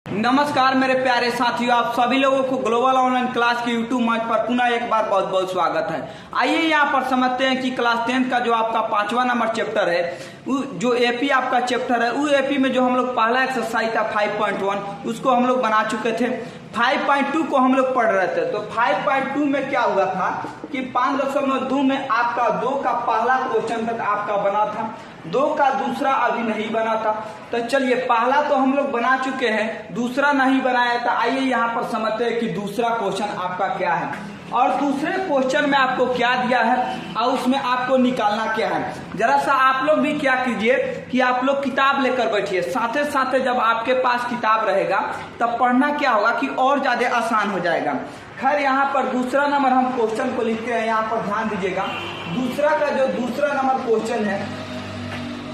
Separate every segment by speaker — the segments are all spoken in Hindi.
Speaker 1: नमस्कार मेरे प्यारे साथियों, आप सभी लोगों को ग्लोबल ऑनलाइन क्लास के यूट्यूब मंच पर पुनः एक बार बहुत बहुत स्वागत है। आइए यहाँ पर समझते हैं कि क्लास 10th का जो आपका 5वां नंबर चैप्टर है, जो एपी आपका चैप्टर है, उस एपी में जो हम लोग पहला एक्सरसाइज था 5.1 उसको हम लोग बना चुके थे। 5.2 को हम लोग पढ़ रहे थे। तो 5.2 में क्या हुआ था कि 5.2 में आपका 2 का पहला क्वेश्चन तक आपका बना था, 2 का दूसरा अभी नहीं बना था। तो चलिए, पहला तो हम लोग बना चुके हैं, दूसरा नहीं बनाया था। आइए यहाँ पर समझते हैं कि दूसरा क्वेश्चन आपका क्या है और दूसरे क्वेश्चन में आपको क्या दिया है और उसमें आपको निकालना क्या है। जरा सा आप लोग भी क्या कीजिए कि आप लोग किताब लेकर बैठिए। साथे साथे जब आपके पास किताब रहेगा तब पढ़ना क्या होगा कि और ज्यादा आसान हो जाएगा। खैर, यहाँ पर दूसरा नंबर हम क्वेश्चन को लिखते हैं। यहाँ पर ध्यान दीजिएगा, दूसरा का जो दूसरा नंबर क्वेश्चन है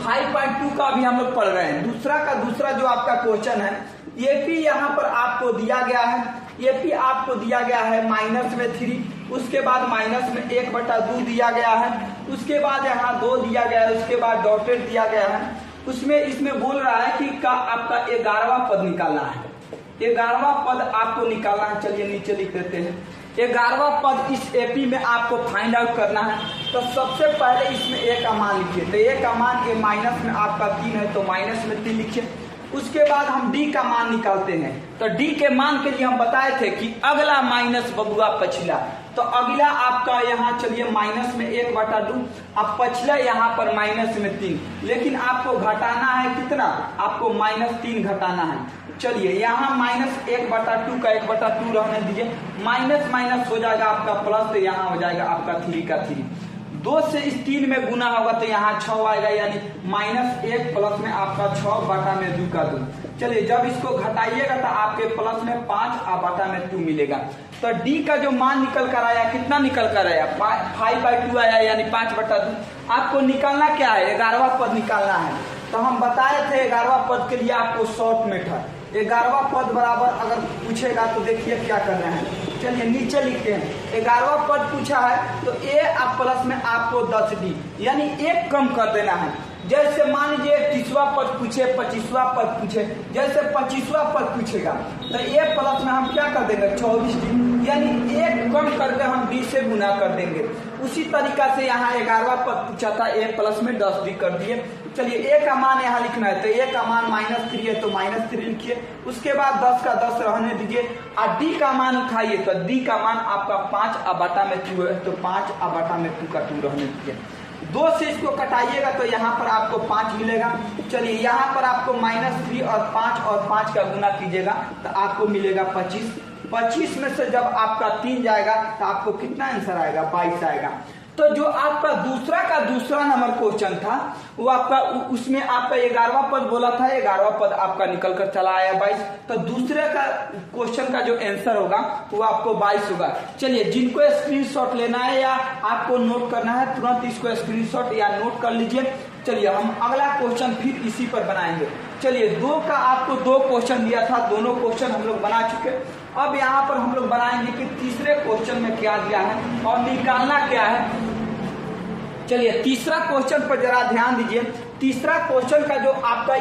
Speaker 1: 5.2 का अभी हम लोग पढ़ रहे हैं। दूसरा का दूसरा जो आपका क्वेश्चन है, ये भी यहाँ पर आपको दिया गया है। ये भी आपको दिया गया है माइनस में 3, उसके बाद माइनस में 1/2 दिया गया है, उसके बाद यहाँ 2 दिया गया है, उसके बाद डॉटेड दिया गया है। उसमें इसमें बोल रहा है कि का आपका 11वां पद निकालना है। 11वां पद आपको निकालना है। चलिए नीचे लिख देते हैं। 11वां पद इस एपी में आपको फाइंड आउट करना है। तो सबसे पहले इसमें ए का मान लिखिए। तो ए का मान, ए माइनस में आपका 3 है तो माइनस में 3 लिखिए। उसके बाद हम डी का मान निकालते हैं। तो डी के मान के लिए हम बताए थे कि अगला माइनस बबुआ पछिला। तो अगला आपका यहाँ चलिए माइनस में 1/2, अब पछिला यहाँ पर माइनस में 3। लेकिन आपको घटाना है कितना, आपको -3 घटाना है। चलिए, यहाँ -1/2 का 1/2 रहने दीजिए, माइनस माइनस हो जाएगा आपका प्लस, तो यहाँ हो जाएगा आपका 3 का 3। 2 से इस 3 में गुना होगा तो यहाँ 6 आएगा, यानी -1 प्लस में आपका 6/2 का 2। चलिए, जब इसको घटाइएगा तो आपके प्लस में 5/2 मिलेगा। तो डी का जो मान निकल कर आया, कितना निकल कर आया, 5/2 आया, यानी 5/2। आपको निकालना क्या है, 11वां पद निकालना है। तो हम बताए थे 11वां पद के लिए आपको शॉर्ट मेथड। 11वां पद बराबर अगर पूछेगा तो देखिए क्या करना है। चलिए नीचे लिखते हैं। 11वां पद पूछा है तो ए आप प्लस में आपको 10d, यानी 1 कम कर देना है। जैसे मान लीजिए 30वां पद पूछे, 25वां पद पूछे, जैसे 25वां पद पूछेगा तो ए प्लस में हम क्या कर देंगे, 24d, यानी 1 कम करके हम d से गुना कर देंगे। उसी तरीका से यहाँ 11वां पद पूछा था, ए प्लस में 10d कर दिए। चलिए, ए का मान यहाँ लिखना है। तो ए का मान -3 है तो -3 लिखिए। उसके बाद 10 का 10 रहने दीजिए और डी का मान उठाइए। तो डी का मान आपका 5/2 है तो 5/2 का 2 रहने दीजिए। 2 से इसको कटाइएगा तो यहाँ पर आपको 5 मिलेगा। चलिए, यहाँ पर आपको -3 और 5 का गुना कीजिएगा तो आपको मिलेगा 25। 25 में से जब आपका 3 जाएगा तो आपको कितना आंसर आएगा, 22 आएगा। तो जो आपका दूसरा का दूसरा नंबर क्वेश्चन था वो आपका, उसमें आपका 11वां पद बोला था, 11वां पद आपका निकल कर चला आया 22। तो दूसरे का क्वेश्चन का जो आंसर होगा वो आपको 22 होगा। चलिए, जिनको स्क्रीनशॉट लेना है या आपको नोट करना है तुरंत इसको स्क्रीनशॉट या नोट कर लीजिए। चलिए, हम अगला क्वेश्चन फिर इसी पर बनाएंगे। चलिए, 2 का आपको 2 क्वेश्चन दिया था, दोनों क्वेश्चन हम लोग बना चुके। अब यहाँ पर हम लोग बनाएंगे कि तीसरे क्वेश्चन में क्या दिया है और निकालना क्या है। चलिए, तीसरा क्वेश्चन पर जरा ध्यान दीजिए। तीसरा क्वेश्चन का जो आपका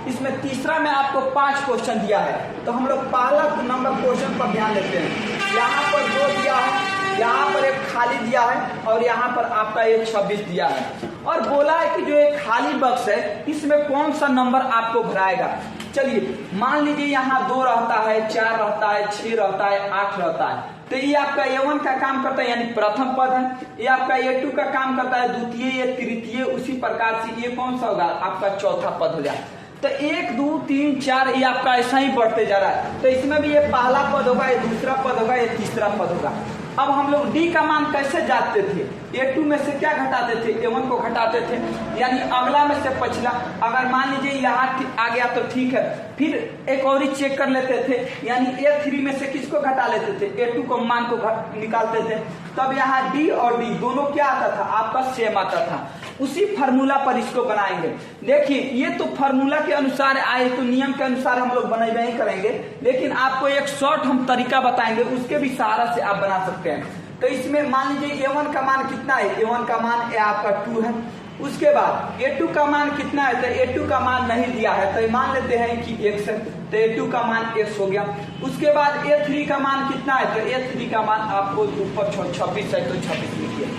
Speaker 1: इसमें तीसरा में आपको 5 क्वेश्चन दिया है। तो हम लोग पहला नंबर क्वेश्चन पर ध्यान देते हैं। यहाँ पर 2 दिया है, यहाँ पर एक खाली दिया है और यहाँ पर आपका एक 26 दिया है और बोला है कि जो एक खाली बक्स है इसमें कौन सा नंबर आपको भराएगा। चलिए, मान लीजिए यहाँ 2 रहता है, 4 रहता है, 6 रहता है, 8 रहता है। तो ये आपका A1 का काम करता है, यानी प्रथम पद है। ये आपका A2 का काम करता है, द्वितीय या तृतीय। उसी प्रकार से ये कौन सा होगा, आपका चौथा पद हो जाए। तो 1 2 3 4 ये आपका ऐसा ही बढ़ते जा रहा है। तो इसमें भी ये पहला पद होगा, ये दूसरा पद होगा, ये तीसरा पद होगा। अब हम लोग डी का मान कैसे जाते थे, A2 में से क्या घटाते थे, A1 को घटाते थे, यानी अगला में से पछिला। अगर मान लीजिए यहाँ आ गया तो ठीक है, फिर एक और ही चेक कर लेते थे, यानी A3 में से किसको घटा लेते थे, A2 को मान को निकालते थे। तब यहाँ डी और डी दोनों क्या आता था, आपका सेम आता था। उसी फार्मूला पर इसको बनाएंगे। देखिए, ये तो फार्मूला के अनुसार आए तो नियम के अनुसार हम लोग बनेबे ही करेंगे, लेकिन आपको एक शॉर्ट हम तरीका बताएंगे, उसके भी सहारा से आप बना सकते हैं। तो इसमें मान लीजिए A1 का मान कितना है, A1 का मान आपका 2 है। उसके बाद a2 का मान कितना है, तो a2 का मान नहीं दिया है तो मान लेते हैं कि x है, तो a2 का मान x हो गया। उसके बाद a3 का मान कितना है, तो a3 का मान आपको ऊपर 26 है तो 26 लिखिए।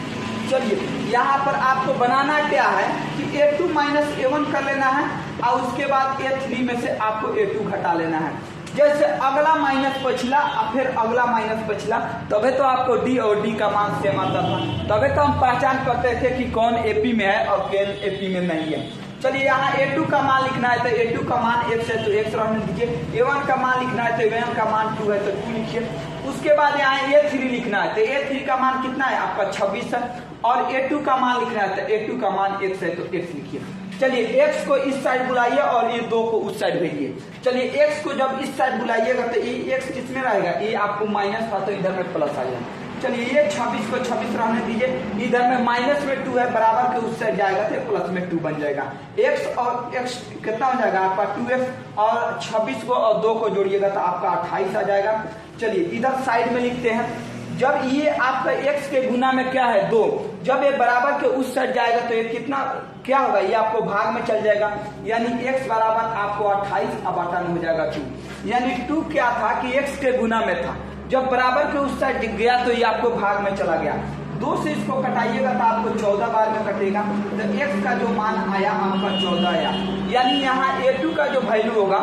Speaker 1: चलिए यहाँ पर आपको बनाना क्या है कि a2 माइनस a1 कर लेना है और उसके बाद a3 में से आपको a2 घटा लेना है। जैसे अगला माइनस पिछला और फिर अगला माइनस पिछला, तबे तो आपको d और d का मान सेम आता था, तबे तो हम पहचान करते थे कि कौन एपी में है और कौन एपी में नहीं है। चलिए यहाँ a2 का मान लिखना है तो a2 का मान x है तो x रहने दीजिए। a1 का मान लिखना है तो a1 का मान 2 है तो 2 लिखिए। उसके बाद यहाँ a3 लिखना है तो a3 का मान कितना है आपका 26 है और a2 का मान लिखना है तो a2 का मान x है तो x लिखिए। चलिए x को इस साइड बुलाइए और ये 2 को उस साइड भेजिए। चलिए x को जब इस साइड बुलाइएगा तो ये x किस में रहेगा, ये आपको माइनस था तो इधर में प्लस आ जाएगा। चलिए ये 26 को 26 रहने दीजिए, इधर में माइनस में 2 है बराबर के उस साइड जाएगा तो प्लस में 2 बन जाएगा। x और x कितना हो जाएगा आपका 2x और 26 को और 2 को जोड़िएगा तो आपका 28 आ जाएगा। चलिए इधर साइड में लिखते हैं, जब ये आपका x के गुना में क्या है 2, जब ये बराबर के उस साइड जाएगा तो ये कितना क्या होगा, ये आपको भाग में चल जाएगा, यानी x बराबर आपको 28 अब 9 हो जाएगा 2, यानी 2 क्या था कि x के गुना में था, जब बराबर के उस साइड गया तो ये आपको भाग में चला गया। 2 से इसको कटाइएगा तो आपको 14 बार में कटेगा, तो x का जो मान आया आपका 14 आया, यानी यहाँ a2 का जो वैल्यू होगा,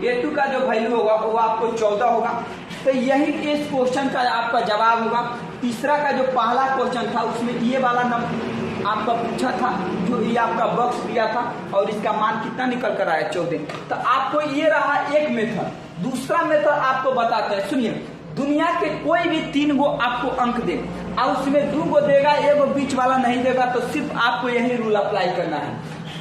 Speaker 1: a2 का जो वैल्यू होगा वो आपको 14 होगा। तो यही इस क्वेश्चन का आपका जवाब होगा। तीसरा का जो पहला क्वेश्चन था उसमें ये वाला नंबर आपका पूछा था, जो ये आपका बॉक्स दिया था और इसका मान कितना निकल कर आया 14। तो आपको ये रहा एक मेथड। दूसरा मेथड आपको बताते हैं, सुनिए। दुनिया के कोई भी 3 गो आपको अंक दे और उसमें 2 गो देगा, एक गो बीच वाला नहीं देगा, तो सिर्फ आपको यही रूल अप्लाई करना है,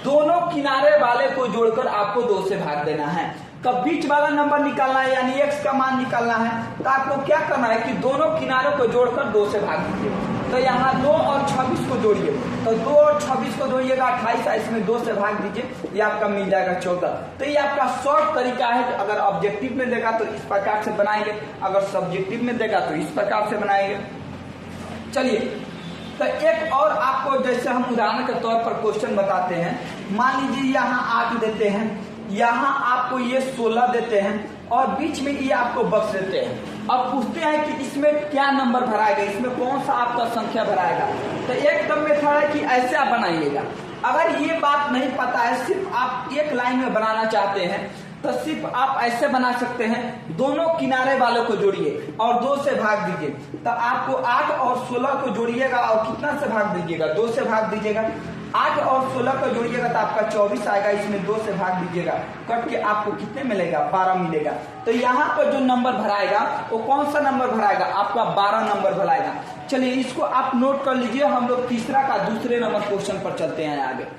Speaker 1: दोनों किनारे वाले को जोड़कर आपको 2 से भाग देना है। तो बीच वाला नंबर निकालना है यानी x का मान निकालना है, तो आपको क्या करना है कि दोनों किनारों को जोड़कर 2 से भाग दीजिए। तो यहाँ 2 और 26 को जोड़िए, तो 2 और 26 को जोड़िएगा 28, इसमें 2 से भाग दीजिए, ये आपका मिल जाएगा 14। तो ये आपका शॉर्ट तरीका है, अगर ऑब्जेक्टिव में देगा तो इस प्रकार से बनाएंगे, अगर सब्जेक्टिव में देगा तो इस प्रकार से बनाएंगे। चलिए तो एक और आपको जैसे हम उदाहरण के तौर पर क्वेश्चन बताते हैं, मान लीजिए यहाँ 8 देते हैं, यहाँ आपको ये 16 देते हैं और बीच में ये आपको बक्स देते हैं। अब पूछते हैं कि इसमें क्या नंबर भराएगा, इसमें कौन सा आपका संख्या भराएगा। तो एकदम मेथड है कि ऐसे आप बनाइएगा। अगर ये बात नहीं पता है, सिर्फ आप एक लाइन में बनाना चाहते हैं, तो सिर्फ आप ऐसे बना सकते हैं, दोनों किनारे वालों को जोड़िए और 2 से भाग दीजिए। तो आपको 8 और 16 को जोड़िएगा और कितना से भाग दीजिएगा, 2 से भाग दीजिएगा। 8 और 16 को जोड़िएगा तो आपका 24 आएगा, इसमें 2 से भाग दीजिएगा, कट के आपको कितने मिलेगा 12 मिलेगा। तो यहाँ पर जो नंबर भराएगा वो कौन सा नंबर भराएगा, आपका 12 नंबर भराएगा। चलिए इसको आप नोट कर लीजिए, हम लोग तीसरा का दूसरे नंबर क्वेश्चन पर चलते हैं आगे।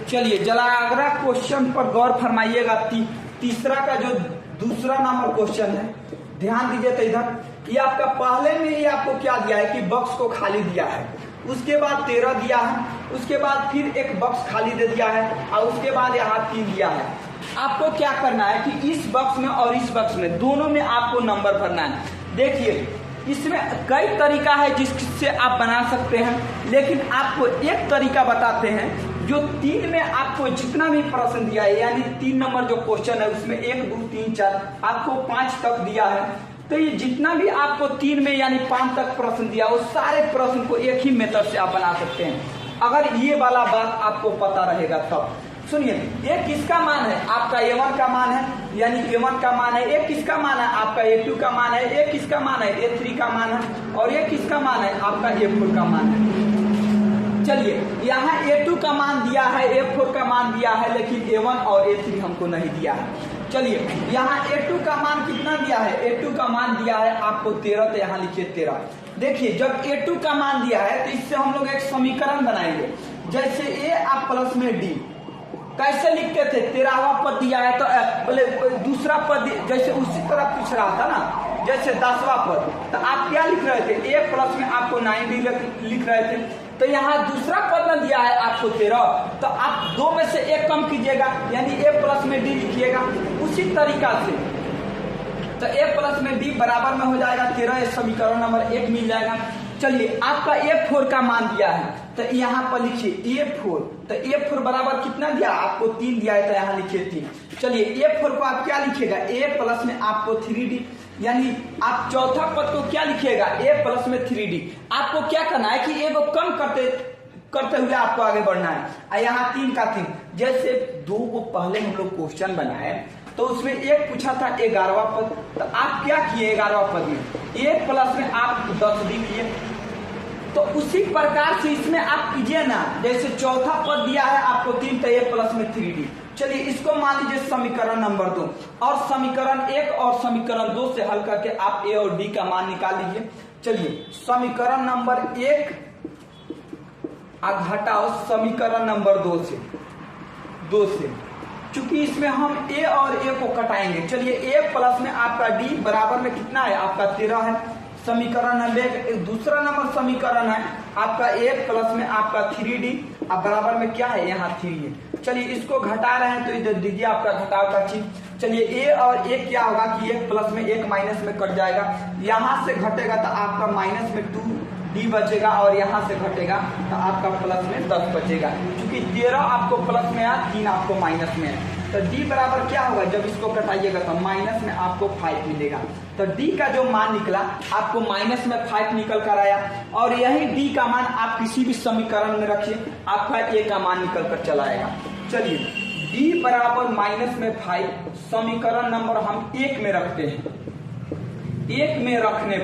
Speaker 1: चलिए जलागरा क्वेश्चन पर गौर फरमाइएगा। तीसरा का जो दूसरा नंबर क्वेश्चन है, ध्यान दीजिए। तो इधर ये आपका पहले में ही आपको क्या दिया है कि बॉक्स को खाली दिया है, उसके बाद 13 दिया है, उसके बाद फिर एक बॉक्स खाली दे दिया है और उसके बाद यहाँ 3 दिया है। आपको क्या करना है कि इस बॉक्स में और इस बॉक्स में दोनों में आपको नंबर भरना है। देखिए इसमें कई तरीका है जिससे आप बना सकते हैं, लेकिन आपको एक तरीका बताते हैं जो 3 में आपको जितना भी प्रश्न दिया है, यानी 3 नंबर जो क्वेश्चन है उसमें 1 2 3 4 आपको 5 तक दिया है। तो ये जितना भी आपको 3 में यानी 5 तक प्रश्न दिया, वो सारे प्रश्न को एक ही मेथड से आप बना सकते हैं, अगर ये वाला बात आपको पता रहेगा तब। सुनिए, एक किसका मान है, आपका a1 का मान है, यानी a1 का मान है। एक किसका मान है, आपका a2 का मान है। एक किसका मान है, a3 का मान है। और एक किसका मान है, आपका a4 का मान है। चलिए यहाँ a2 का मान दिया है, a4 का मान दिया है, लेकिन a1 और a3 हमको नहीं दिया है। चलिए यहाँ a2 का मान कितना दिया है, a2 का मान दिया है आपको 13, तो यहाँ लिखिए 13। देखिए जब a2 का मान दिया है तो इससे हम लोग एक समीकरण बनाएंगे, जैसे a आप प्लस में d कैसे लिखते थे, 13वां पद दिया है तो बोले दूसरा पद जैसे उसी तरह पूछ रहा था ना, जैसे 10वां पद, तो आप क्या लिख रहे थे, a प्लस में आपको 9d लिख रहे थे। तो यहाँ दूसरा पद न दिया है आपको 13, तो आप 2 में से 1 कम कीजिएगा, यानी a प्लस में d लिखिएगा। उसी तरीका से तो a प्लस में d बराबर में हो जाएगा 13, समीकरण नंबर 1 मिल जाएगा। चलिए आपका a4 का मान दिया है, तो यहाँ पर लिखिए a4, तो a4 बराबर कितना दिया आपको 3 दिया है, तो यहाँ लिखिए 3। चलिए a4 को आप क्या लिखिएगा, a प्लस में आपको 3d, यानी आप चौथा पद को क्या लिखिएगा, a प्लस में 3d। आपको क्या करना है कि a को कम करते हुए आपको आगे बढ़ना है। यहाँ 3 का 3, जैसे 2 को पहले हम लोग क्वेश्चन बनाए तो उसमें एक पूछा था 11वां पद, तो आप क्या किए 11वां पद में a प्लस में आप 10d किए, तो उसी प्रकार से इसमें आप कीजिए ना, जैसे चौथा पद दिया है आपको 3, तो a प्लस में 3d। चलिए इसको मान लीजिए समीकरण नंबर 2, और समीकरण 1 और समीकरण 2 से हल करके आप a और d का मान निकाल लीजिए। चलिए समीकरण नंबर 1 घटाओ समीकरण नंबर 2 से, चूंकि इसमें हम a और a को कटाएंगे। चलिए a प्लस में आपका d बराबर में कितना है, आपका 13 है। समीकरण नंबर दूसरा नंबर समीकरण है आपका a प्लस में आपका 3d, अब बराबर में क्या है, यहाँ 3 है। चलिए इसको घटा रहे हैं तो इधर दीजिए आपका घटाव का चिन्ह। चलिए a और a क्या होगा कि 1 प्लस में 1 माइनस में कट जाएगा, यहाँ से घटेगा तो आपका माइनस में 2d बचेगा, और यहाँ से घटेगा तो आपका प्लस में 10 बचेगा। क्योंकि 13 आपको प्लस में है, 3 आपको माइनस में है, तो d बराबर क्या होगा, जब इसको कटाइएगा तो माइनस में आपको 5 मिलेगा। तो d का जो मान निकला आपको माइनस में 5 निकल कर आया, और यही d का मान आप किसी भी समीकरण में रखिए, आपका a का मान निकल कर चला आएगा। चलिए d बराबर माइनस में 5 समीकरण नंबर हम 1 में रखते हैं। 1 में रखने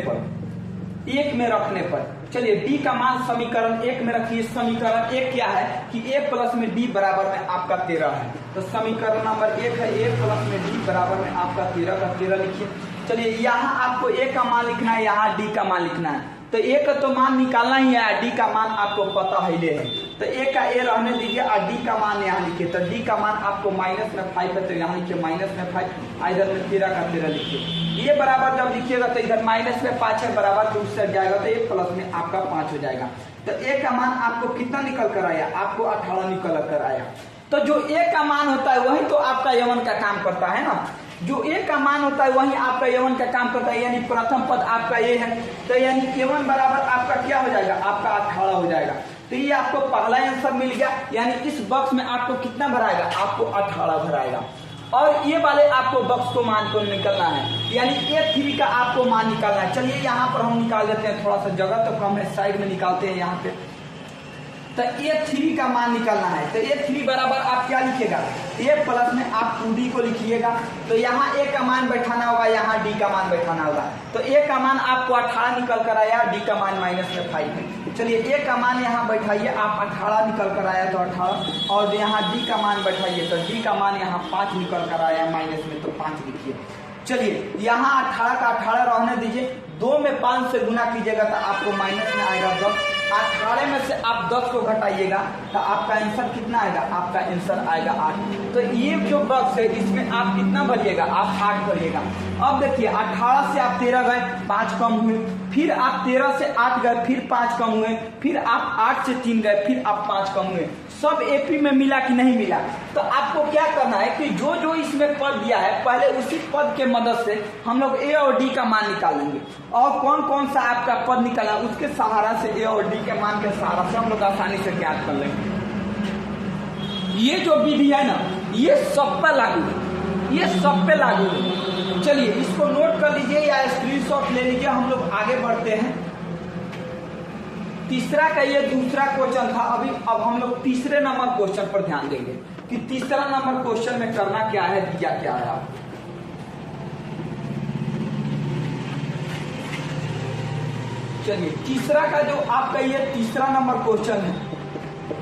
Speaker 1: पर चलिए d का मान समीकरण 1 में रखिए। समीकरण 1 क्या है कि a प्लस में d बराबर में आपका 13 है, तो समीकरण नंबर 1 है a प्लस में d बराबर में आपका 13 का 13 लिखिए। चलिए यहाँ आपको a का मान लिखना है, यहाँ d का मान लिखना है, तो a का तो मान निकालना ही है, d का मान आपको पता ही है, तो a का a रहने दीजिए और d का मान यहाँ लिखिए। तो d का मान आपको माइनस में 5 है, तो यहाँ लिखिए माइनस में 5, इधर में 13 का 13 लिखिए। ये बराबर जब लिखिएगा तो इधर माइनस में 5 है बराबर, तो उससे जाएगा तो a प्लस में आपका 5 हो जाएगा। तो a का मान आपको कितना निकल कर आया, आपको 18 निकल कर आया। तो जो a का मान होता है वही तो आपका यवन का काम करता है ना, जो a का मान होता है वही आपका यवन का काम करता है, यानी प्रथम पद आपका a है, तो यानी a1 बराबर आपका क्या हो जाएगा, आपका 18 हो जाएगा। तो ये आपको पहला आंसर मिल गया, यानी इस बॉक्स में आपको कितना भराएगा, आपको 18 भराएगा। और ये वाले आपको बॉक्स को मान को निकलना है, यानी a3 का आपको मान निकालना है। चलिए यहाँ पर हम निकाल देते हैं, थोड़ा सा जगह तो कम है, साइड में निकालते हैं यहाँ पे। तो a3 का मान निकालना है, तो a3 बराबर आप क्या लिखिएगा, a प्लस में आप 2d को लिखिएगा, तो यहाँ a का मान बैठाना होगा, यहाँ d का मान बैठाना होगा। तो a का मान आपको 18 निकल कर आया, d का मान माइनस में 5 है। चलिए a का मान यहाँ बैठाइए, आप 18 निकल कर आया तो 18, और यहाँ d का मान बैठाइए, तो d का मान यहाँ 5 निकल कर आया माइनस में, तो 5 लिखिए। चलिए यहाँ 18 का 18 रहने दीजिए, 2 में 5 से गुना कीजिएगा तो आपको माइनस में आएगा 10। 18 में से आप 10 को घटाइएगा तो आपका आंसर कितना आएगा, आपका आंसर आएगा 8। तो ये जो बॉक्स है इसमें आप कितना भरिएगा, आप 8 भरिएगा। अब देखिए 18 से आप 13 गए, 5 कम हुए, फिर आप 13 से 8 गए, फिर 5 कम हुए, फिर आप 8 से 3 गए, फिर आप 5 कम हुए। सब एपी में मिला कि नहीं मिला, तो आपको क्या करना है कि जो जो इसमें पद दिया है पहले उसी पद के मदद से हम लोग ए और डी का मान निकालेंगे, और कौन कौन सा आपका पद निकाला उसके सहारा से ए और डी के मान के सहारा से हम लोग आसानी से ज्ञात कर लेंगे। ये जो विधि है ना, ये सब पे लागू है, ये सब पे लागू है। चलिए इसको नोट कर लीजिए या स्क्रीनशॉट ले लीजिए, हम लोग आगे बढ़ते हैं। तीसरा का ये दूसरा क्वेश्चन था, अभी अब हम लोग तीसरे नंबर क्वेश्चन पर ध्यान देंगे कि तीसरा नंबर क्वेश्चन में करना क्या है, दिया क्या है आप। चलिए तीसरा का जो आपका ये तीसरा नंबर क्वेश्चन है,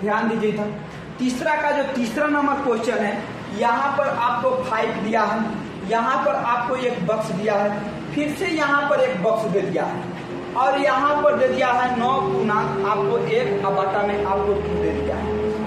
Speaker 1: ध्यान दीजिए था। तीसरा का जो तीसरा नंबर क्वेश्चन है, यहाँ पर आपको 5 दिया है, यहाँ पर आपको एक बॉक्स दिया है, फिर से यहाँ पर एक बॉक्स दे दिया है, और यहाँ पर दे दिया है 9 गुना आपको 1 बटा में आपको 2 दे दिया है।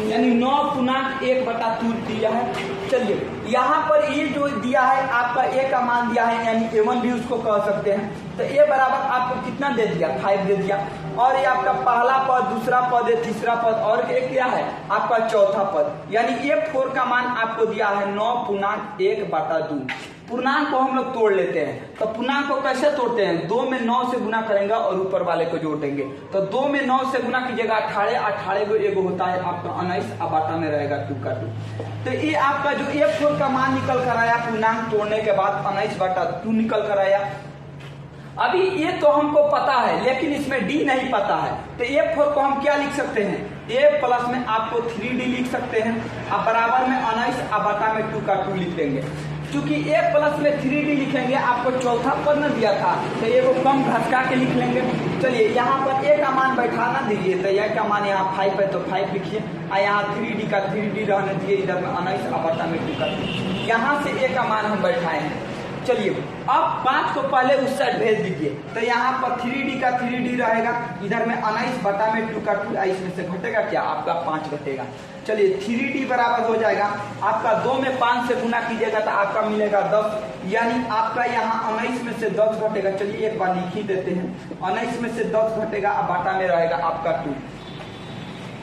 Speaker 1: यानी 9.1/2 दिया है। चलिए यहाँ पर ये जो दिया है आपका ए का मान दिया है, यानी A1 भी उसको कह सकते हैं। तो ए बराबर आपको कितना दे दिया, 5 दे दिया। और ये आपका पहला पद, दूसरा पद है, तीसरा पद और एक क्या है आपका चौथा पद, यानी A4 का मान आपको दिया है 9.1/2। पूर्णांक को हम लोग तोड़ लेते हैं। तो पूर्णांक को कैसे तोड़ते हैं, 2 में 9 से गुना करेंगे और ऊपर वाले को जोड़ देंगे। तो 2 में 9 से गुना कीजिएगा 18 को एगो होता है आपका 19, अब बाटा में रहेगा 2 का 2। तो ये आपका जो A4 का मान निकल कर आया पूर्णांक तोड़ने के बाद 19/2 निकल कर आया। अभी ये तो हमको पता है, लेकिन इसमें D नहीं पता है। तो A4 को हम क्या लिख सकते हैं, A प्लस में आपको 3D लिख सकते हैं, अब बराबर में 19, अब बाटा में 2 का 2 लिख देंगे। चूंकि A प्लस में 3D लिखेंगे, आपको चौथा पद न दिया था, तो ये को कम घसका के लिख लेंगे। चलिए यहाँ पर A का मान बैठाना दीजिए, तो A का मान यहाँ 5 है तो 5 लिखिए, और यहाँ 3D का 3D रहने दिए, इधर में 19, अब बाटा में 2 का 2। यहाँ से A का मान हम बैठाए हैं। चलिए अब 5 को पहले उस साइड भेज दीजिए, तो यहाँ पर 3D का 3D रहेगा, इधर में 19 बटा में 2 का 2, इसमें से घटेगा क्या आपका 5 घटेगा। चलिए 3D बराबर हो जाएगा आपका 2 में 5 से गुना कीजिएगा तो आपका मिलेगा 10, यानी आपका यहाँ 19 में से 10 घटेगा। चलिए एक बार लिख ही देते हैं, 19 में से 10 घटेगा, अब बाटा में रहेगा आपका 2।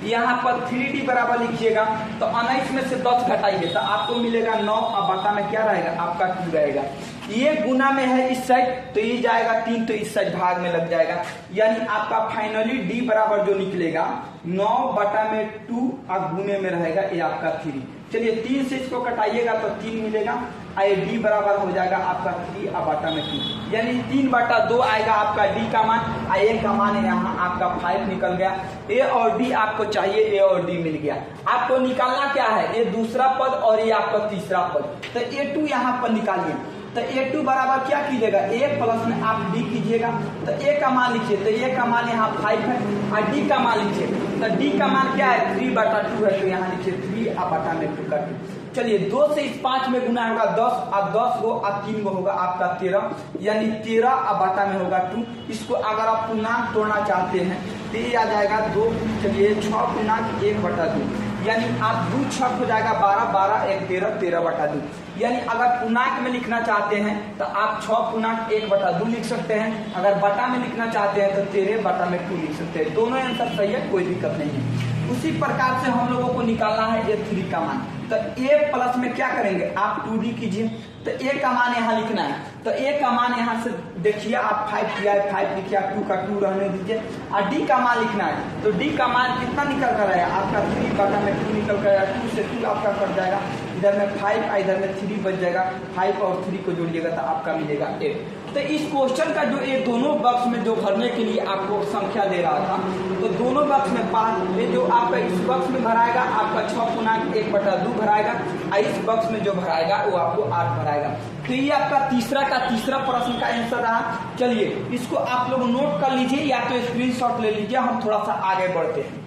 Speaker 1: यहाँ पर 3D बराबर लिखिएगा, तो 19 में से 10 घटाइए तो आपको मिलेगा 9, अब बाटा में क्या रहेगा आपका 2 रहेगा। ये गुना में है इस साइड, तो ये जाएगा 3, तो इस साइड भाग में लग जाएगा, यानी आपका फाइनली D बराबर जो निकलेगा 9/2 और गुने में रहेगा ये आपका 3। चलिए 3 से इसको कटाइएगा तो 3 मिलेगा, और D बराबर हो जाएगा आपका 3 और बाटा में 2, यानी 3/2 आएगा आपका D का मान, और A का मान यहाँ आपका 5 निकल गया। A और D आपको चाहिए, A और D मिल गया। आपको निकालना क्या है, ये दूसरा पद और ये आपका तीसरा पद, तो A2 यहाँ पर निकालिए। तो A2 बराबर क्या कीजिएगा, A प्लस में आप D कीजिएगा, तो A का मान लिखिए, तो A का मान यहाँ 5 है, और D का मान लिखिए, तो D का मान क्या है 3/2 है, तो यहाँ लिखिए 3 और बाटा में 2 का 2। चलिए 2 से इस 5 में गुना होगा 10, और 10 गो और 3 गो होगा आपका 13, यानी 13 और बाटा में होगा 2। इसको अगर आप पूर्णांक तोड़ना चाहते हैं तो ये आ जाएगा 2। चलिए 6.1/2, यानी आप 2 6 हो जाएगा 12, 12 1 13, 13/2। यानी अगर पूर्णांक में लिखना चाहते हैं तो आप 6.1/2 लिख सकते हैं, अगर बटा में लिखना चाहते हैं तो 13/2 लिख सकते हैं। दोनों आंसर सही है, कोई दिक्कत नहीं है। उसी प्रकार से हम लोगों को निकालना है A3 का मान, तो A प्लस में क्या करेंगे आप 2D कीजिए, तो A का मान यहाँ लिखना है, तो A का मान यहाँ से देखिए आप 5 किया है, 5 लिखिए, 2 का 2 रहने दीजिए, और D का मान लिखना है, तो D का मान कितना निकल कर आया आपका 3/2 निकल कर आया, 2 से 2 आपका कट जाएगा, इधर में 5 इधर में 3 बच जाएगा, 5 और 3 को जोड़िएगा तो आपका मिलेगा 8। तो इस क्वेश्चन का जो ये दोनों बॉक्स में जो भरने के लिए आपको संख्या दे रहा था, तो दोनों बॉक्स में 5, ये जो आपका इस बॉक्स में भराएगा आपका 6.1/2 भराएगा, और इस बॉक्स में जो भराएगा वो आपको 8 भराएगा। तो ये आपका तीसरा प्रश्न का आंसर रहा। चलिए इसको आप लोग नोट कर लीजिए या तो स्क्रीनशॉट ले लीजिए, हम थोड़ा सा आगे बढ़ते हैं।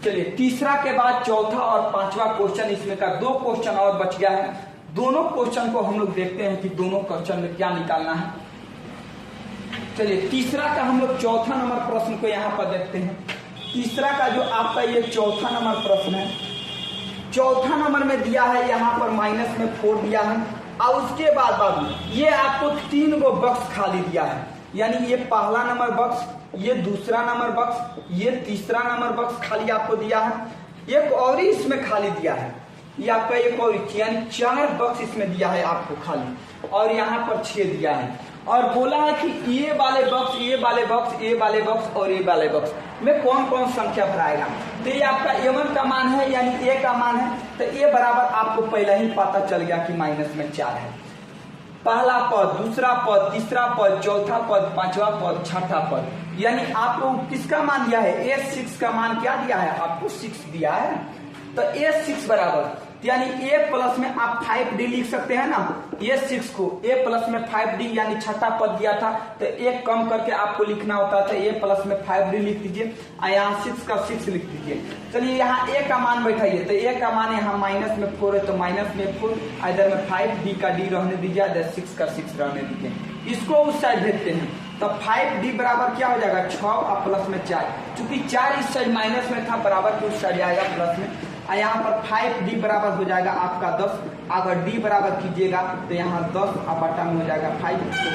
Speaker 1: चलिए तीसरा के बाद चौथा और पांचवा क्वेश्चन, इसमें का 2 क्वेश्चन और बच गया है। दोनों क्वेश्चन को हम लोग देखते हैं कि दोनों क्वेश्चन में क्या निकालना है। चलिए तीसरा का हम लोग चौथा नंबर प्रश्न को यहाँ पर देखते हैं। तीसरा का जो आपका ये चौथा नंबर प्रश्न है, चौथा नंबर में दिया है यहाँ पर माइनस में 4 दिया है, और उसके बाद बाबू ये आपको 3 गो बॉक्स खाली दिया है, यानी ये पहला नंबर बॉक्स, ये दूसरा नंबर बॉक्स, ये तीसरा नंबर बॉक्स खाली आपको दिया है, एक और ही इसमें खाली दिया है, ये आपका एक और, यानी 4 बॉक्स इसमें दिया है आपको खाली, और यहाँ पर 6 दिया है, और बोला है कि ये वाले बॉक्स, ये वाले बॉक्स, ये वाले बॉक्स और ये वाले बॉक्स में कौन कौन संख्या भराएगा। तो ये आपका A1 का मान है, यानी A का मान है, तो A बराबर आपको पहले ही पता चल गया कि माइनस में 4 है। पहला पद, दूसरा पद, तीसरा पद, चौथा पद, पांचवा पद, छठा पद, यानी आपको किसका मान दिया है, A6 का मान क्या दिया है आपको 6 दिया है। तो A6 बराबर, यानी A प्लस में आप 5D लिख सकते हैं ना, A6 को A प्लस में 5D यानी छठा पद दिया था, तो एक कम करके आपको लिखना होता था, A प्लस में 5D लिख दीजिए, और यहाँ 6 का 6 लिख दीजिए। चलिए यहाँ A का मान बैठाइए, तो A का मान यहाँ माइनस में 4 है, तो माइनस में 4, इधर में 5, D का D रहने दीजिए, इधर 6 का 6 रहने दीजिए। इसको उस साइड भेजते हैं, तो 5d बराबर क्या हो जाएगा 6 और प्लस में 4, चूंकि 4 इस साइड माइनस में था बराबर की उस साइड आएगा प्लस में। और यहाँ पर 5d बराबर हो जाएगा आपका 10, अगर d बराबर कीजिएगा तो यहाँ 10 और बटा में हो जाएगा 5, तो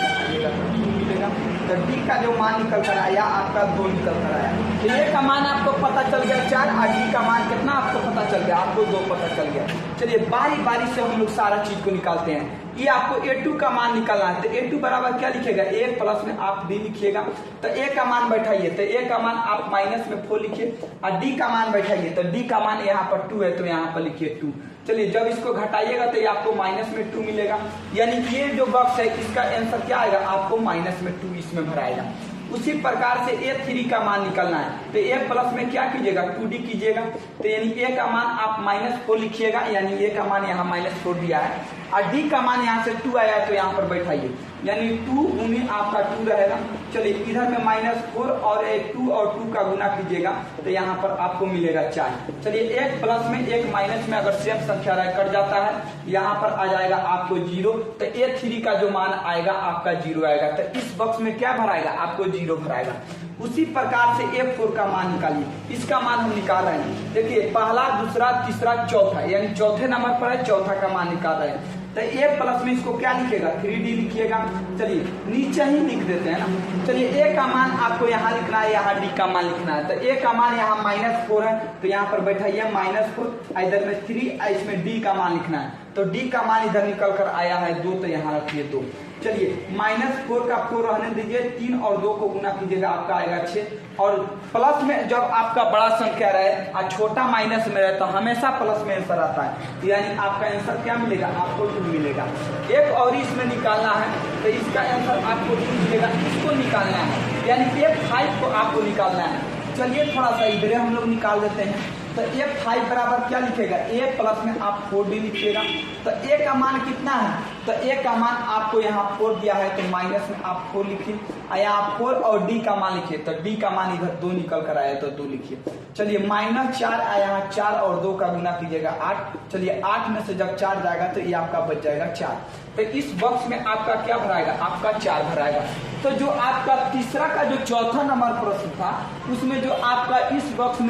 Speaker 1: मिलेगा। तो d का जो मान निकल कर आया आपका 2 निकल कर आया। तो a का मान आपको पता चल गया 4 और d का मान कितना आपको पता चल गया, आपको 2 पता चल गया। चलिए बारी बारी से हम लोग सारा चीज को निकालते हैं। ये आपको a2 का मान निकालना है, तो a2 बराबर क्या लिखेगा, a प्लस में आप d लिखिएगा। तो a का मान बैठाइए, तो a का मान आप माइनस में 4 लिखिए और d का मान बैठाइए, तो d का मान यहाँ पर 2 है तो यहाँ पर लिखिए 2। चलिए जब इसको घटाइएगा तो ये आपको माइनस में 2 मिलेगा, यानी कि ये जो बॉक्स है इसका आंसर क्या आएगा, आपको माइनस में 2 इसमें भराएगा। उसी प्रकार से a3 का मान निकलना है, तो a प्लस में क्या कीजिएगा 2d कीजिएगा, तो यानी a का मान आप -4 लिखिएगा, यानी a का मान यहाँ -4 दिया है और d का मान यहाँ से 2 आया तो यहाँ पर बैठाइए, यानी 2 गुनी आपका 2 रहेगा। चलिए इधर में -4 और 2 और 2 का गुना कीजिएगा तो यहाँ पर आपको मिलेगा 4। चलिए एक प्लस में एक माइनस में अगर सेम संख्या कट जाता है, यहाँ पर आ जाएगा आपको 0, तो a3 का जो मान आएगा आपका 0 आएगा। तो इस बॉक्स में क्या भराएगा, आपको 0 भराएगा। उसी प्रकार से a4 का मान निकालिए, इसका मान हम निकाल रहे हैं। देखिए पहला, दूसरा, तीसरा, चौथा, यानी चौथे नंबर पर है, चौथा का मान निकाल रहे हैं। तो a प्लस में इसको क्या लिखिएगा 3d लिखिएगा। चलिए नीचे ही लिख देते हैं ना। चलिए a का मान आपको यहाँ लिखना है, यहाँ d का मान लिखना है। तो a का मान यहाँ -4 है तो यहाँ पर बैठाइए -4, इधर में 3, इसमें d का मान लिखना है, तो d का मान इधर निकल कर आया है 2, तो यहाँ रखिए 2। चलिए -4 का 4 रहने दीजिए, 3 और 2 को गुना कीजिएगा आपका आएगा 6। और प्लस में जब आपका बड़ा संख्या रहे और छोटा माइनस में रहे तो हमेशा प्लस में आंसर आता है, यानी आपका आंसर क्या मिलेगा, आपको 2 मिलेगा। एक और इसमें निकालना है तो इसका आंसर आपको 2 मिलेगा, इसको निकालना है, यानि a5 को आपको निकालना है। चलिए थोड़ा सा इधर हम लोग निकाल देते हैं। तो a5 बराबर क्या लिखेगा, a प्लस में आप 4d लिखिएगा। तो a का मान कितना है, तो a का मान आपको यहाँ 4 दिया है तो माइनस में आप 4 लिखिए, यहाँ 4 और d का मान लिखिए, तो d का मान इधर 2 निकल कर आया तो 2 लिखिए। चलिए -4 यहाँ 4 और 2 का गुना कीजिएगा 8। चलिए 8 में से जब 4 जाएगा तो ये आपका बच जाएगा 4। तो इस बॉक्स में आपका क्या भराएगा, आपका 4 भराएगा। तो जो आपका तीसरा का जो चौथा नंबर प्रश्न था उसमें जो आपका इस बॉक्स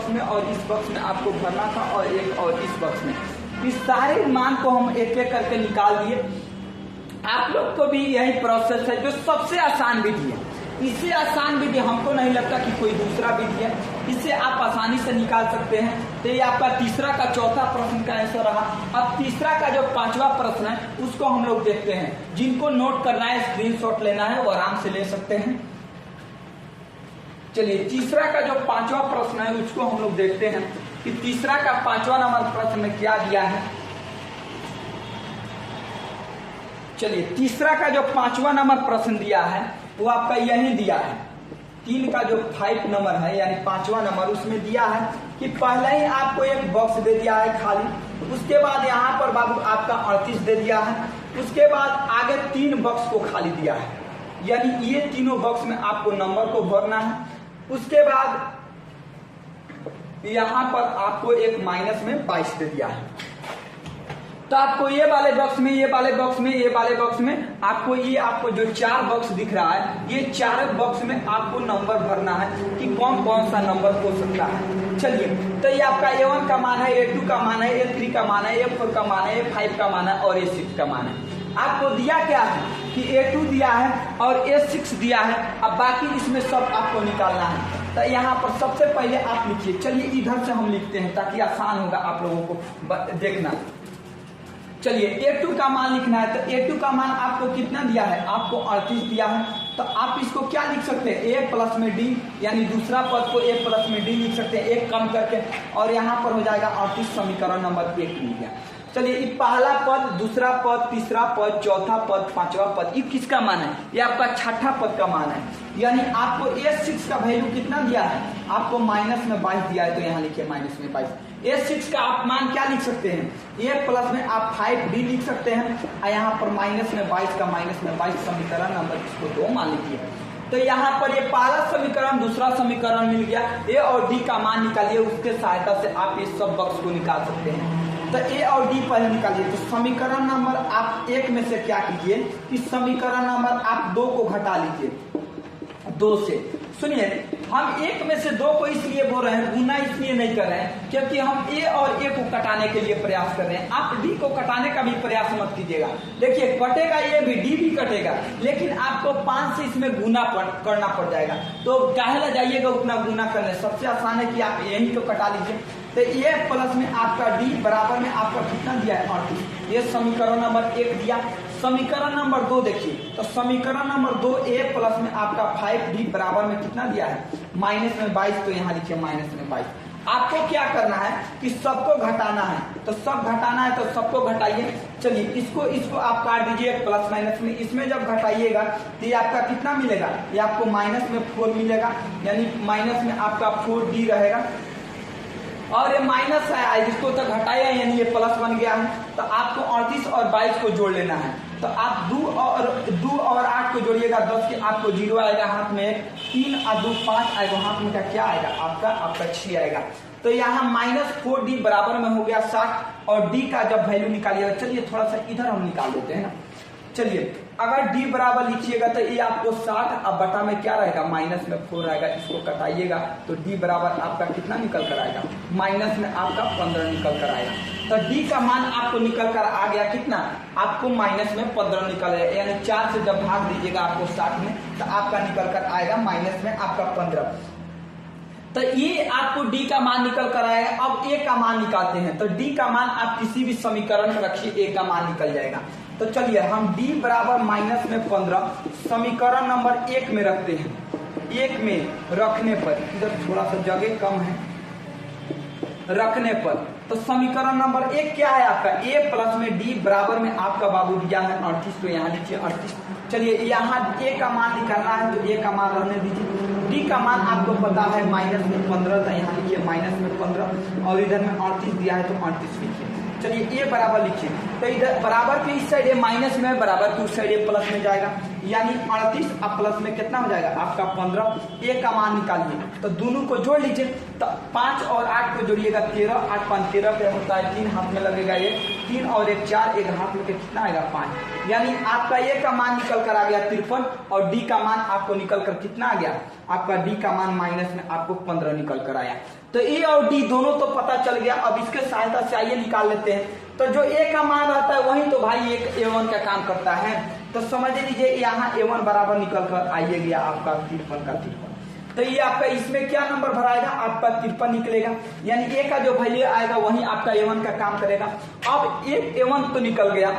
Speaker 1: में और इस बॉक्स में आपको भरना था और एक और इस बॉक्स में, इस सारे मान को हम एक एक करके निकाल दिए। आप लोग को भी यही प्रोसेस है जो सबसे आसान विधि है। इससे आसान विधि हमको नहीं लगता कि कोई दूसरा विधि है, इससे आप आसानी से निकाल सकते हैं। तो ये आपका तीसरा का चौथा प्रश्न का आंसर रहा। अब तीसरा का जो पांचवा प्रश्न है उसको हम लोग देखते हैं। जिनको नोट करना है, स्क्रीनशॉट लेना है, वो आराम से ले सकते हैं। चलिए तीसरा का जो पांचवा प्रश्न है उसको हम लोग देखते हैं कि तीसरा का पांचवा नंबर प्रश्न में क्या दिया है। चलिए तीसरा का जो पांचवा नंबर प्रश्न दिया है वो आपका यही दिया है। 3 का जो 5 नंबर है यानी पांचवा नंबर, उसमें दिया है कि पहले ही आपको एक बॉक्स दे दिया है खाली, उसके बाद यहाँ पर बाबू आपका 38 दे दिया है, उसके बाद आगे 3 बॉक्स को खाली दिया है, यानी ये तीनों बॉक्स में आपको नंबर को भरना है। उसके बाद यहाँ पर आपको एक माइनस में 22 दे दिया है। तो आपको ये वाले बॉक्स में, ये वाले बॉक्स में, ये वाले बॉक्स में आपको जो 4 बॉक्स दिख रहा है, ये 4 बॉक्स में आपको नंबर भरना है कि कौन कौन सा नंबर हो सकता है। चलिए तो ये आपका A1 का मान है, A2 का मान है, A3 का मान है, A4 का मान है, A5 का मान है और A6 का मान है। आपको दिया क्या है कि A2 दिया है और A6 दिया है, अब बाकी इसमें सब आपको निकालना है। तो यहाँ पर सबसे पहले आप लिखिए। चलिए इधर से हम लिखते हैं ताकि आसान होगा आप लोगों को देखना। चलिए A2 का मान लिखना है। तो A2 का मान आपको कितना दिया है, आपको 38 दिया है। तो आप इसको क्या लिख सकते हैं, A प्लस में D, यानी दूसरा पद को A प्लस में D लिख सकते हैं, एक कम करके, और यहाँ पर हो जाएगा 38 समीकरण नंबर 1 मिल गया। चलिए ये पहला पद, दूसरा पद, तीसरा पद, चौथा पद, पांचवा पद, ये किसका मान है, ये आपका छठा पद का मान है। यानी आपको A6 का वैल्यू कितना दिया है, आपको माइनस में 22 दिया है, तो यहाँ लिखिए माइनस में 22। A6 का आप मान क्या लिख सकते हैं, A प्लस में आप 5D लिख सकते हैं, और यहाँ पर माइनस में 22 का माइनस में 22 समीकरण नंबर इसको 2 मान लीजिए। तो यहाँ पर ये पहला समीकरण, दूसरा समीकरण मिल गया। A और D का मान निकालिए, उसके सहायता से आप इस सब बॉक्स को निकाल सकते हैं। तो ए और डी पहले निकालिए। तो समीकरण नंबर आप एक में से क्या कीजिए कि समीकरण नंबर आप 2 को घटा लीजिए 2 से। सुनिए, हम एक में से 2 को इसलिए बोल रहे हैं, गुना इसलिए नहीं कर रहे हैं क्योंकि हम ए और ए को कटाने के लिए प्रयास कर रहे हैं। आप डी को कटाने का भी प्रयास मत कीजिएगा। देखिए, कटेगा ए भी, डी भी कटेगा, लेकिन आपको 5 से इसमें गुना करना पड़ जाएगा। तो काहे ला जाइएगा उतना गुना करने, सबसे आसान है कि आप यही को कटा लीजिए। तो ए प्लस में आपका डी बराबर में आपका कितना दिया है 38। ये समीकरण नंबर 1 दिया। समीकरण नंबर 2 देखिए, तो समीकरण नंबर 2 ए प्लस में आपका 5डी बराबर में कितना दिया है माइनस में 22। तो यहाँ लिखिए माइनस में 22। आपको क्या करना है कि सबको घटाना है, तो सब घटाना है तो सबको घटाइए। चलिए, इसको आप काट दीजिए प्लस माइनस में। इसमें जब घटाइएगा तो ये आपका कितना मिलेगा, ये आपको माइनस में 4 मिलेगा, यानी माइनस में आपका 4d रहेगा। और ये माइनस है, इसको तो घटाया यानी ये प्लस बन गया है। तो आपको 38 और 22 को जोड़ लेना है। तो आप 2 और 8 को जोड़िएगा 10 के, आपको 0 आएगा हाथ में, 3 और 2 5 आएगा हाथ में, क्या आएगा आपका 6 आएगा। तो यहाँ -4d बराबर में हो गया 60 और d का जब वैल्यू निकालिएगा, चलिए थोड़ा सा इधर हम निकाल देते हैं ना। चलिए, अगर d बराबर लिखिएगा तो ये आपको 60 अब बटा में क्या रहेगा माइनस में 4 रहेगा। इसको कटाइएगा तो d बराबर आपका कितना निकल कर आएगा, माइनस में आपका 15 निकल कर आएगा। तो d का मान आपको निकल कर आ गया कितना, आपको माइनस में 15 निकल आएगा, यानी 4 से जब भाग दीजिएगा आपको 60 में, तो आपका निकल कर आएगा माइनस में आपका 15। तो ये आपको d का मान निकल कर आएगा। अब a का मान निकालते हैं। तो d का मान आप किसी भी समीकरण में रखिए, a का मान निकल जाएगा। तो चलिए, हम d बराबर माइनस में 15 समीकरण नंबर 1 में रखते हैं। 1 में रखने पर, इधर थोड़ा सा जगह कम है, रखने पर तो समीकरण नंबर 1 क्या है आपका, a प्लस में d बराबर में आपका बाबू दिया है 38। तो यहाँ लिखिए 38। चलिए, यहाँ a का मान निकालना है तो a का मान रहने दीजिए। d का मान आपको पता है माइनस में 15, तो यहाँ लिखिए माइनस में 15 और इधर में 38 दिया है तो 38 लिखिए। चलिए, a बराबर लिखिए। तो इधर बराबर के इस साइड माइनस में, बराबर के उस साइड प्लस में जाएगा, यानी 38 अब प्लस में कितना हो जाएगा आपका 15। a का मान निकालिए तो दोनों को जोड़ लीजिए। तो 5 और 8 को जोड़िएगा 13, 8 5 13 पे होता है, 3 हाथ में लगेगा, ये 3 और 1 4, 1 हाथ में कितना आएगा 5, यानी आपका a का मान निकल कर आ गया 53 और d का मान आपको निकल कर कितना आ गया, आपका d का मान माइनस में आपको 15 निकल कर आया। तो a और d दोनों तो पता चल गया। अब इसके सहायता से आइए निकाल लेते हैं। तो जो a का मान रहता है वही तो भाई एक a1 का काम करता है। तो समझ लीजिए यहाँ a1 बराबर निकल कर आइए गया आपका 53 का 53। तो ये आपका इसमें क्या नंबर भराएगा, आपका 53 निकलेगा, यानी a का जो वैल्यू आएगा वही आपका a1 का काम करेगा। अब एक a1 तो निकल गया,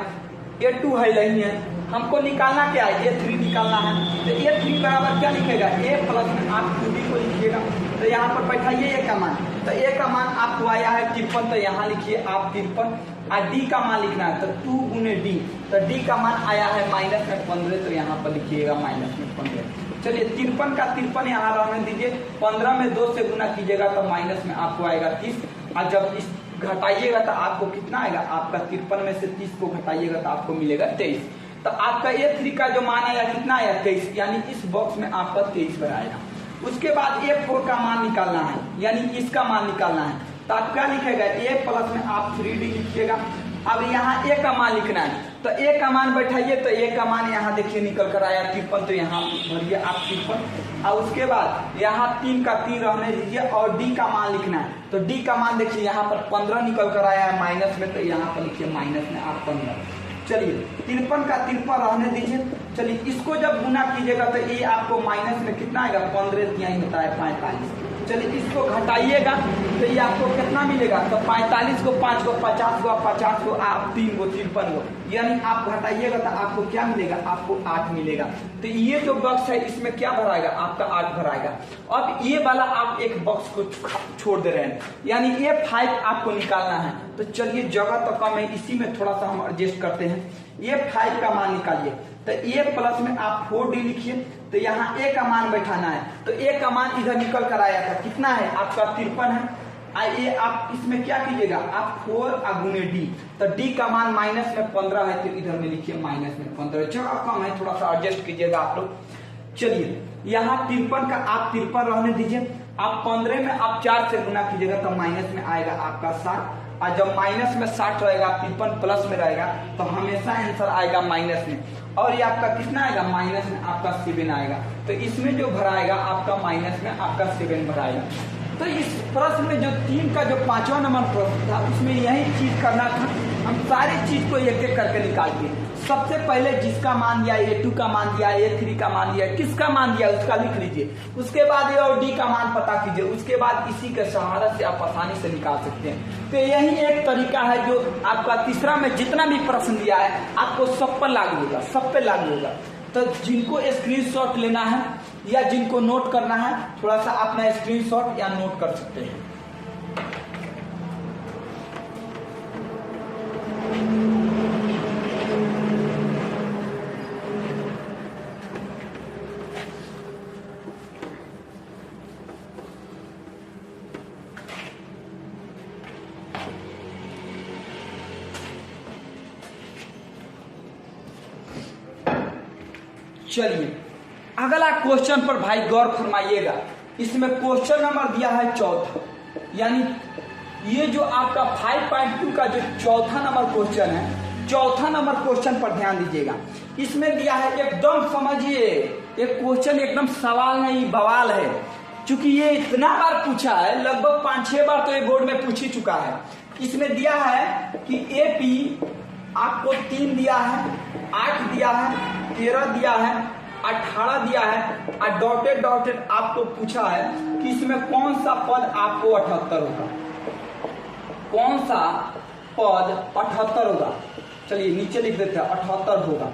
Speaker 1: a2 है नहीं है, हमको निकालना क्या है, a3 निकालना है। तो a3 बराबर क्या लिखेगा, a प्लस में आप 2d को लिखिएगा। तो यहाँ पर बैठाइए a का मान। तो a का मान आपको आया है 53, तो यहाँ लिखिए आप 53। और d का मान लिखना है तो 2 गुने d, तो d का मान आया है माइनस में 15, तो यहाँ पर लिखिएगा माइनस में 15। चलिए, 53 का 53 यहाँ रहने दीजिए, 15 में 2 से गुना कीजिएगा तो माइनस में आपको आएगा 30। और जब इस घटाइएगा तो आपको कितना आएगा, आपका 53 में से 30 को घटाइएगा तो आपको मिलेगा 23। तो आपका a3 का जो मान आया कितना आया 23, यानी इस बॉक्स में आपका 23 बनाएगा। उसके बाद a4 का मान निकालना है, यानी इसका मान निकालना है। तो आप क्या लिखेगा, a प्लस में आप 3d लिखिएगा। अब यहाँ a का मान लिखना है, तो a का मान बैठाइए। तो a का मान यहाँ देखिए निकल कर आया 53, तो यहाँ भरिए आप 53। और उसके बाद यहाँ 3 का 3 रहने दीजिए और d का मान लिखना है। तो d का मान देखिए यहाँ पर 15 निकल कर आया है माइनस में, तो यहाँ पर लिखिए माइनस में आप 15। चलिए, 53 का 53 रहने दीजिए। चलिए, इसको जब गुना कीजिएगा तो ये आपको माइनस में कितना आएगा, 15 यहाँ होता है 45। चलिए, इसको घटाइएगा तो ये आपको कितना मिलेगा, तो 45 को 5 को 50 को 50 को आप 3 को 53 को, यानी आप घटाइएगा तो आपको क्या मिलेगा, आपको 8 मिलेगा। तो ये जो बॉक्स है इसमें क्या भराएगा, आपका 8 भराएगा। अब ये वाला आप एक बॉक्स को छोड़ दे रहे हैं, यानी ये 5 आपको निकालना है। तो चलिए, जगह तो कम है, इसी में थोड़ा सा हम एडजस्ट करते हैं। ये 5 का मान निकालिए। तो a प्लस में आप 4d लिखिए। तो यहाँ a का मान बैठाना है। तो a का मान इधर निकल कर आया था, कितना है आपका 53 है। ये आप इसमें क्या कीजिएगा, आप 4 गुने d। तो d का मान माइनस में 15 है, तो इधर में लिखिए माइनस में 15। जगह कम है, थोड़ा सा एडजस्ट कीजिएगा आप लोग। चलिए, यहाँ 53 का आप 53 रहने दीजिए। आप 15 में आप 4 से गुना कीजिएगा तो माइनस में आएगा आपका 7। और जब माइनस में 60 रहेगा 53 प्लस में रहेगा तो हमेशा आंसर आएगा माइनस में। और ये आपका कितना आएगा माइनस में आपका 7 आएगा। तो इसमें जो भराएगा आपका माइनस में आपका 7 भराएगा। तो इस प्रश्न में जो 3 का जो 5वां नंबर प्रश्न था उसमें यही चीज करना था। हम सारी चीज को एक एक करके निकाल के सबसे पहले जिसका मान दिया A2 का मान दिया, A3 का मान दिया, किसका मान दिया उसका लिख लीजिए। उसके बाद A और D का मान पता कीजिए। उसके बाद इसी के सहारा से आप आसानी से निकाल सकते हैं। तो यही एक तरीका है जो आपका तीसरा में जितना भी प्रश्न दिया है आपको सब पर लागू होगा, सब पे लागू होगा। तो जिनको स्क्रीनशॉट लेना है या जिनको नोट करना है थोड़ा सा अपना स्क्रीनशॉट या नोट कर सकते हैं। चलिए अगला क्वेश्चन पर भाई गौर फरमाइएगा। इसमें क्वेश्चन नंबर दिया है चौथा, यानी ये जो आपका 5.2 का जो चौथा नंबर क्वेश्चन है, चौथा नंबर क्वेश्चन पर ध्यान दीजिएगा। इसमें दिया है एकदम समझिए, एक क्वेश्चन एकदम सवाल नहीं बवाल है। क्योंकि ये इतना बार पूछा है, लगभग 5-6 बार तो ये बोर्ड में पूछ ही चुका है। इसमें दिया है कि AP आपको 3 दिया है, 8 दिया है, 13 दिया है, 18 दिया है और डॉटेड डॉटेड आपको पूछा है कि इसमें कौन सा पद आपको 78 होगा, कौन सा पद 78 होगा। चलिए नीचे लिख देते हैं 78 होगा।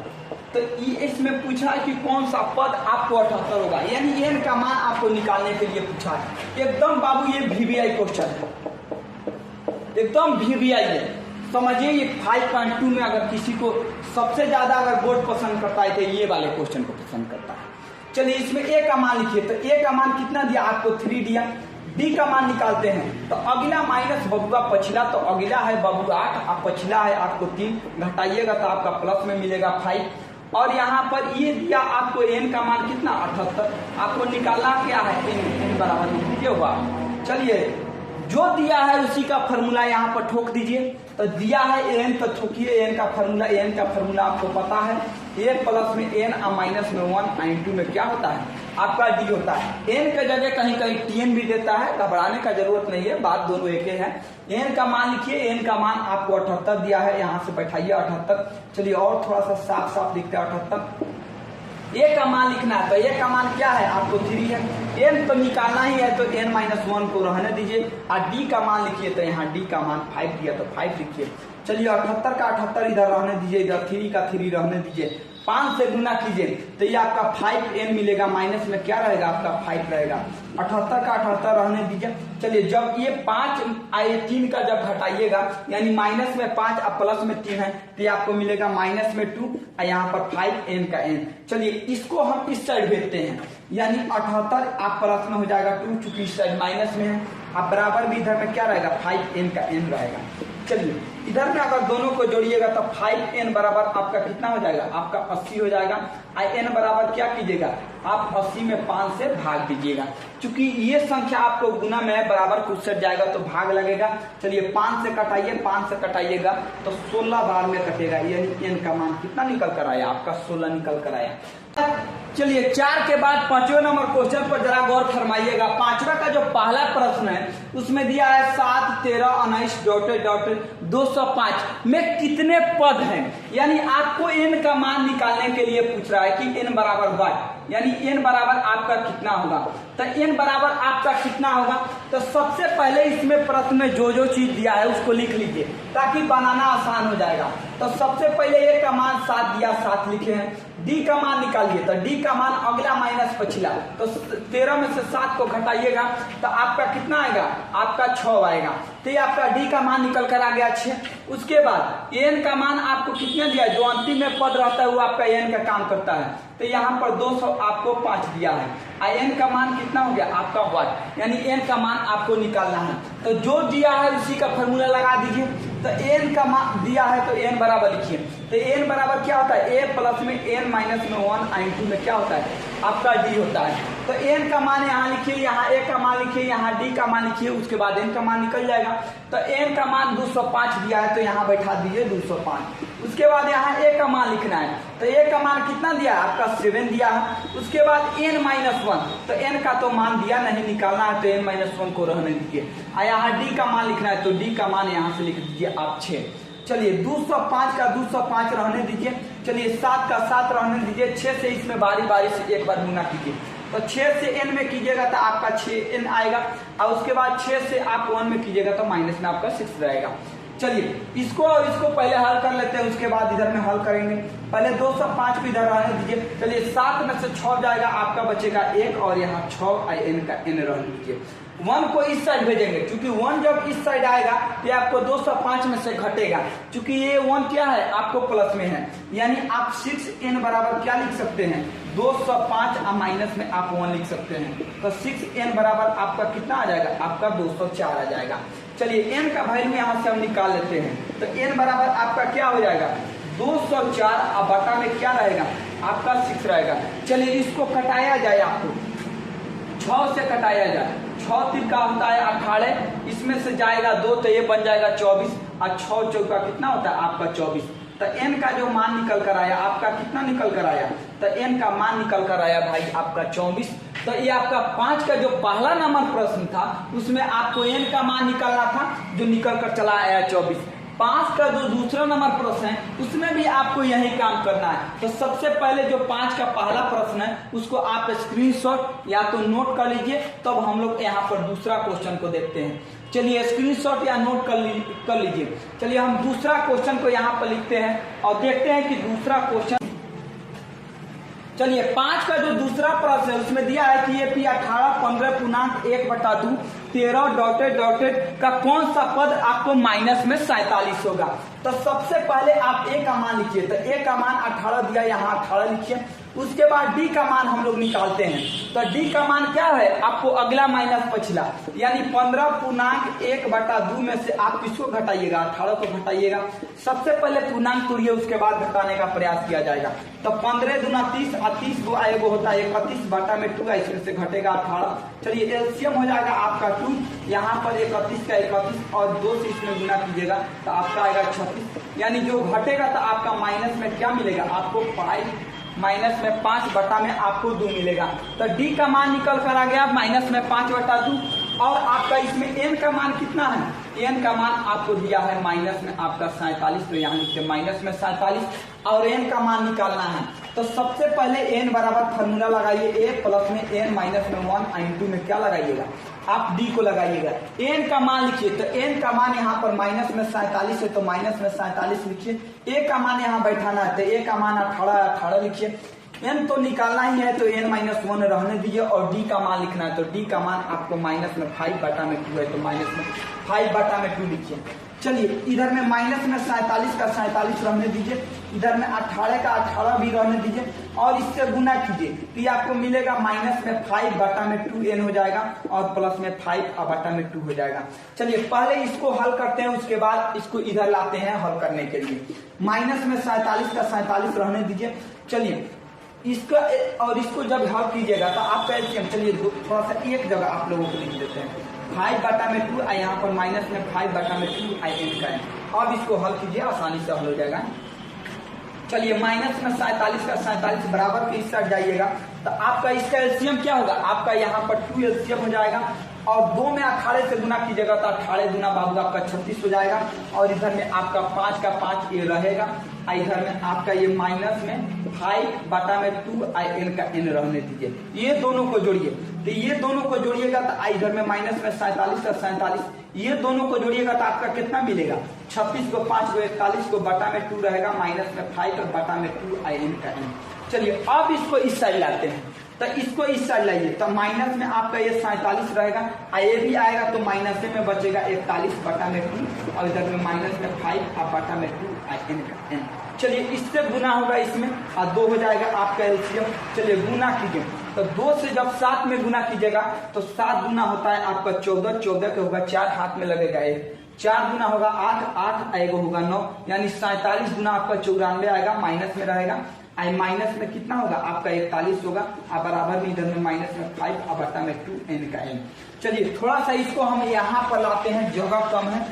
Speaker 1: तो इसमें पूछा है कि कौन सा पद आपको 78 होगा, यानी n का मान आपको निकालने के लिए पूछा है। एकदम बाबू ये VBI क्वेश्चन है, एकदम VBI है। समझिए ये 5.2 में अगर किसी को सबसे ज्यादा अगर बोर्ड पसंद करता है तो ये वाले क्वेश्चन को पसंद करता है। चलिए इसमें A का मान लिखिए। तो A का मान कितना दिया आपको 3 दिया। D का मान निकालते हैं तो अगला माइनस बबुआ पछिला, तो अगला है बबुआ 8 और पछिला है आपको 3, घटाइएगा तो आपका प्लस में मिलेगा 5। और यहाँ पर ये दिया आपको n का मान कितना 78, आपको निकालना क्या है n बराबर लिखिए होगा। चलिए जो दिया है उसी का फॉर्मूला यहाँ पर ठोक दीजिए। तो दिया है n तो ठोकिए n का फॉर्मूला आपको पता है, a प्लस में n और माइनस में 1 इंटू में क्या होता है आपका d होता है। n के जगह कहीं कहीं tn भी देता है, घबराने का जरूरत नहीं है, बात दोनों एक ही है। n का मान लिखिए, n का मान आपको 78 दिया है, यहाँ से बैठाइए 78। चलिए और थोड़ा सा साफ साफ लिखते हैं 78। A का मान लिखना है तो A का मान क्या है आपको 3 है, n तो निकालना ही है तो n-1 को रहने दीजिए। और D का मान लिखिए तो यहाँ D का मान 5 दिया तो 5 लिखिए। चलिए 78 का 78 इधर रहने दीजिए, इधर 3 का 3 रहने दीजिए, 5 से गुना कीजिए तो ये आपका 5n मिलेगा, माइनस में क्या रहेगा आपका 5 रहेगा। 78 का 78 रहने दीजिए। चलिए जब ये 5 आए 3 का जब घटाइएगा यानी माइनस में 5 और प्लस में 3 है तो ये आपको मिलेगा माइनस में 2 और यहाँ पर 5n का n। चलिए इसको हम इस साइड भेजते हैं, यानी 78 आप प्लस में हो जाएगा 2, चूंकि इस साइड माइनस में है, आप बराबर भी इधर में क्या रहेगा 5n का n रहेगा। चलिए इधर में अगर दोनों को जोड़िएगा तो 5n बराबर आपका कितना हो जाएगा आपका 80 हो जाएगा। n बराबर क्या कीजिएगा आप 80 में 5 से भाग दीजिएगा, क्योंकि ये संख्या आपको गुना में बराबर कुछ सेट जाएगा तो भाग लगेगा। चलिए 5 से कटाइए, 5 से कटाइएगा तो 16 बार में कटेगा, यानी n का मान कितना निकल कर आया आपका 16 निकल कर आया। चलिए 4 के बाद 5वें नंबर क्वेश्चन पर जरा गौर फरमाइएगा। 5वां का जो पहला प्रश्न है उसमें दिया है 7, 13, 19 डॉटेड डॉटेड 205 में कितने पद हैं, यानी आपको n का मान निकालने के लिए पूछ रहा है कि n बराबर वाट, यानी n बराबर आपका कितना होगा। तो n बराबर आपका कितना होगा, तो सबसे पहले इसमें प्रश्न में जो जो चीज दिया है उसको लिख लीजिए ताकि बनाना आसान हो जाएगा। तो सबसे पहले a का मान 7 दिया, 7 लिखे हैं। d का मान निकालिए तो d का मान अगला माइनस पछिला, तो 13 में से 7 को घटाइएगा तो आपका कितना आएगा आपका 6 आएगा। तो ये आपका d का मान निकल कर आ गया 6। उसके बाद n का मान आपको कितना दिया, जो अंतिम में पद रहता है वो आपका n का काम करता है, तो यहाँ पर 200 आपको 5 दिया है। n का मान कितना हो गया आपका वाट, यानी n का मान आपको निकालना है। तो जो दिया है उसी का फॉर्मूला लगा दीजिए। तो एन का मान दिया है तो एन बराबर लिखिए। तो एन बराबर क्या होता है, ए प्लस में एन माइनस में 1 इंटू में क्या होता है आपका डी होता है। तो एन का मान यहाँ लिखिए, यहाँ ए का मान लिखिए, यहाँ डी का मान लिखिए, उसके बाद एन का मान निकल जाएगा। तो एन का मान 205 दिया है तो यहाँ बैठा दीजिए 205। उसके बाद यहाँ ए का मान लिखना है। तो ए का मान कितना दिया है आपका 7 दिया है। उसके बाद एन माइनस 1, तो एन का तो मान दिया नहीं, निकालना है तो एन माइनस 1 को रहने दीजिए। यहाँ डी का मान लिखना है तो डी का मान यहाँ से लिख दीजिए आप 6। चलिए 205 का 205 रहने दीजिए। चलिए 7 का 7 रहने दीजिए। 6 से इसमें बारी बारी से एक बार गुना कीजिए। तो 6 से n में कीजिएगा तो आपका 6n आएगा, और उसके बाद 6 से आप 1 में कीजिएगा तो माइनस में आपका 6 रहेगा। चलिए इसको और इसको पहले हल कर लेते हैं, उसके बाद इधर में हल करेंगे। पहले 205 को इधर रहने दीजिए। चलिए 7 में से 6 जाएगा, आपका बचेगा 1, और यहाँ 6 n का n रहने दीजिए। 1 को इस साइड भेजेंगे, क्योंकि 1 जब इस साइड आएगा तो आपको 205 में से घटेगा, क्योंकि ये 1 क्या है आपको प्लस में है, यानी आप 6n बराबर क्या लिख सकते हैं 205, और माइनस में आप 1 लिख सकते हैं। तो 6n बराबर आपका कितना आ जाएगा, आपका 204 आ जाएगा। चलिए n का वैल्यू यहाँ से हम निकाल लेते हैं। तो n बराबर आपका क्या हो जाएगा 204, और बटा में क्या रहेगा आपका 6 रहेगा। चलिए इसको कटाया जाए, आपको 6 से कटाया जाए। 6 3 का होता है 18, इसमें से जाएगा 2 तो ये बन जाएगा 24, और 6 चौका कितना होता है आपका 24। तो n का जो मान निकल कर आया आपका कितना निकल कर आया, तो n का मान निकल कर आया भाई आपका 24। तो ये आपका 5 का जो पहला नंबर प्रश्न था उसमें आपको n का मान निकालना था, जो निकल कर चला आया 24। 5 का जो दूसरा नंबर प्रश्न है उसमें भी आपको यही काम करना है। तो सबसे पहले जो 5 का पहला प्रश्न है उसको आप स्क्रीनशॉट या तो नोट कर लीजिए, तब हम लोग यहाँ पर दूसरा क्वेश्चन को देखते हैं। चलिए स्क्रीनशॉट या नोट कर लीजिए। चलिए हम दूसरा क्वेश्चन को यहाँ पर लिखते हैं और देखते हैं कि दूसरा क्वेश्चन। चलिए 5 का जो दूसरा प्रश्न है उसमें दिया है कि ये पी 18 15 पूर्णांक 1/2 13 डॉटेड डॉटेड का कौन सा पद आपको माइनस में 47 होगा। तो सबसे पहले आप ए का मान लिखिए। तो ए का मान 18 दिया, यहाँ 18 लिखिए। उसके बाद डी का मान हम लोग निकालते हैं। तो डी का मान क्या है आपको अगला माइनस पिछला, यानी 15 पूर्णांक 1/2 में से आप किसको घटाइएगा 18 को घटाइएगा। सबसे पहले पूर्णांक तोड़िए, उसके बाद घटाने का प्रयास किया जाएगा। तो 15 दूना 30, और 30 को आएगा होता है 31 बटा में 2, इसमें से घटेगा 18। चलिए एलसीएम हो जाएगा आपका 2, यहाँ पर 31 का 31 और 2 से इसमें गुना कीजिएगा तो आपका आएगा 36, यानी जो घटेगा तो आपका माइनस में क्या मिलेगा आपको 5, माइनस में 5 बटा में आपको 2 मिलेगा। तो डी का मान निकल कर आ गया माइनस में 5/2, और आपका इसमें एन का मान कितना है, एन का मान आपको दिया है माइनस में आपका 47। तो यहाँ लिखिए माइनस में 47, और एन का मान निकालना है। तो सबसे पहले एन बराबर फार्मूला लगाइए, ए प्लस में एन माइनस में 1 इंटू में क्या लगाइएगा आप डी को लगाइएगा। एन का मान लिखिए। तो एन का मान यहाँ पर माइनस में 47 है, तो माइनस में 47 लिखिए। ए का मान यहाँ बैठाना है, तो ए का मान 18 लिखिए। एन तो निकालना ही है, तो एन माइनस 1 रहने दीजिए, और डी का मान लिखना है। तो डी का मान आपको माइनस में 5 बटा में 2 है, तो माइनस में 5 बटा में 2 लिखिए। चलिए इधर में माइनस में 47 का 47 रहने दीजिए, इधर में 18 का 18 भी रहने दीजिए, और इससे गुना कीजिए तो ये आपको मिलेगा माइनस में 5 बटा में 2 एन हो जाएगा, और प्लस में 5 बटा में 2 हो जाएगा। चलिए पहले इसको हल करते हैं, उसके बाद इसको इधर लाते हैं हल करने के लिए। माइनस में 47 का 47 रहने दीजिए। चलिए इसका और इसको जब हल कीजिएगा तो आपका एलसीएम, चलिए थोड़ा सा एक जगह आप लोगों को लिख देते हैं 5 बटा में 2, यहाँ पर माइनस में 5 बटा में 2 एन का है। अब इसको हल कीजिए, आसानी से हल हो जाएगा। चलिए माइनस में 47 का 47 बराबर के इस साइड जाइएगा, तो आपका इसका एलसीएम क्या होगा आपका यहाँ पर 2 एलसीएम हो जाएगा, और 2 में 18 से गुना कीजिएगा तो 18 गुना बाबू आपका 36 हो जाएगा, और इधर में आपका 5 का 5 ये रहेगा, इधर में आपका ये माइनस में 5 बटा में 2 एन का एन रहने दीजिए। ये दोनों को जोड़िए, तो ये दोनों को जोड़िएगा तो इधर में माइनस में 47 का 47, ये दोनों को जोड़िएगा तो आपका कितना मिलेगा 36 को 5 को 41 को बटा में 2 रहेगा, माइनस में 5 और बटा में 2 एन का एन। चलिए अब इसको इस साइड लाते हैं, तो इसको इस साइड लाइए। तो माइनस में आपका ये 47 रहेगा, ये भी आएगा तो माइनस में बचेगा 41 बटा में 2, और इधर में माइनस में 5 और बटा में 2 एन का एन। चलिए इससे गुना होगा इसमें, और 2 हो जाएगा आपका एलसीएम। चलिए गुना कीजिए, तो 2 से जब 7 में गुना कीजिएगा तो 7 गुना होता है आपका 14, 14 के होगा 4, हाथ में लगेगा 1, 4 गुना होगा 8, 8 एगो होगा 9, यानी 47 गुना आपका 94 आएगा, माइनस में रहेगा। आई माइनस में कितना होगा आपका 41 होगा, अब बराबर में इधर में माइनस में 5 अब बटा में 2 n का n। चलिए थोड़ा सा इसको हम यहाँ पर लाते हैं, जगह कम है,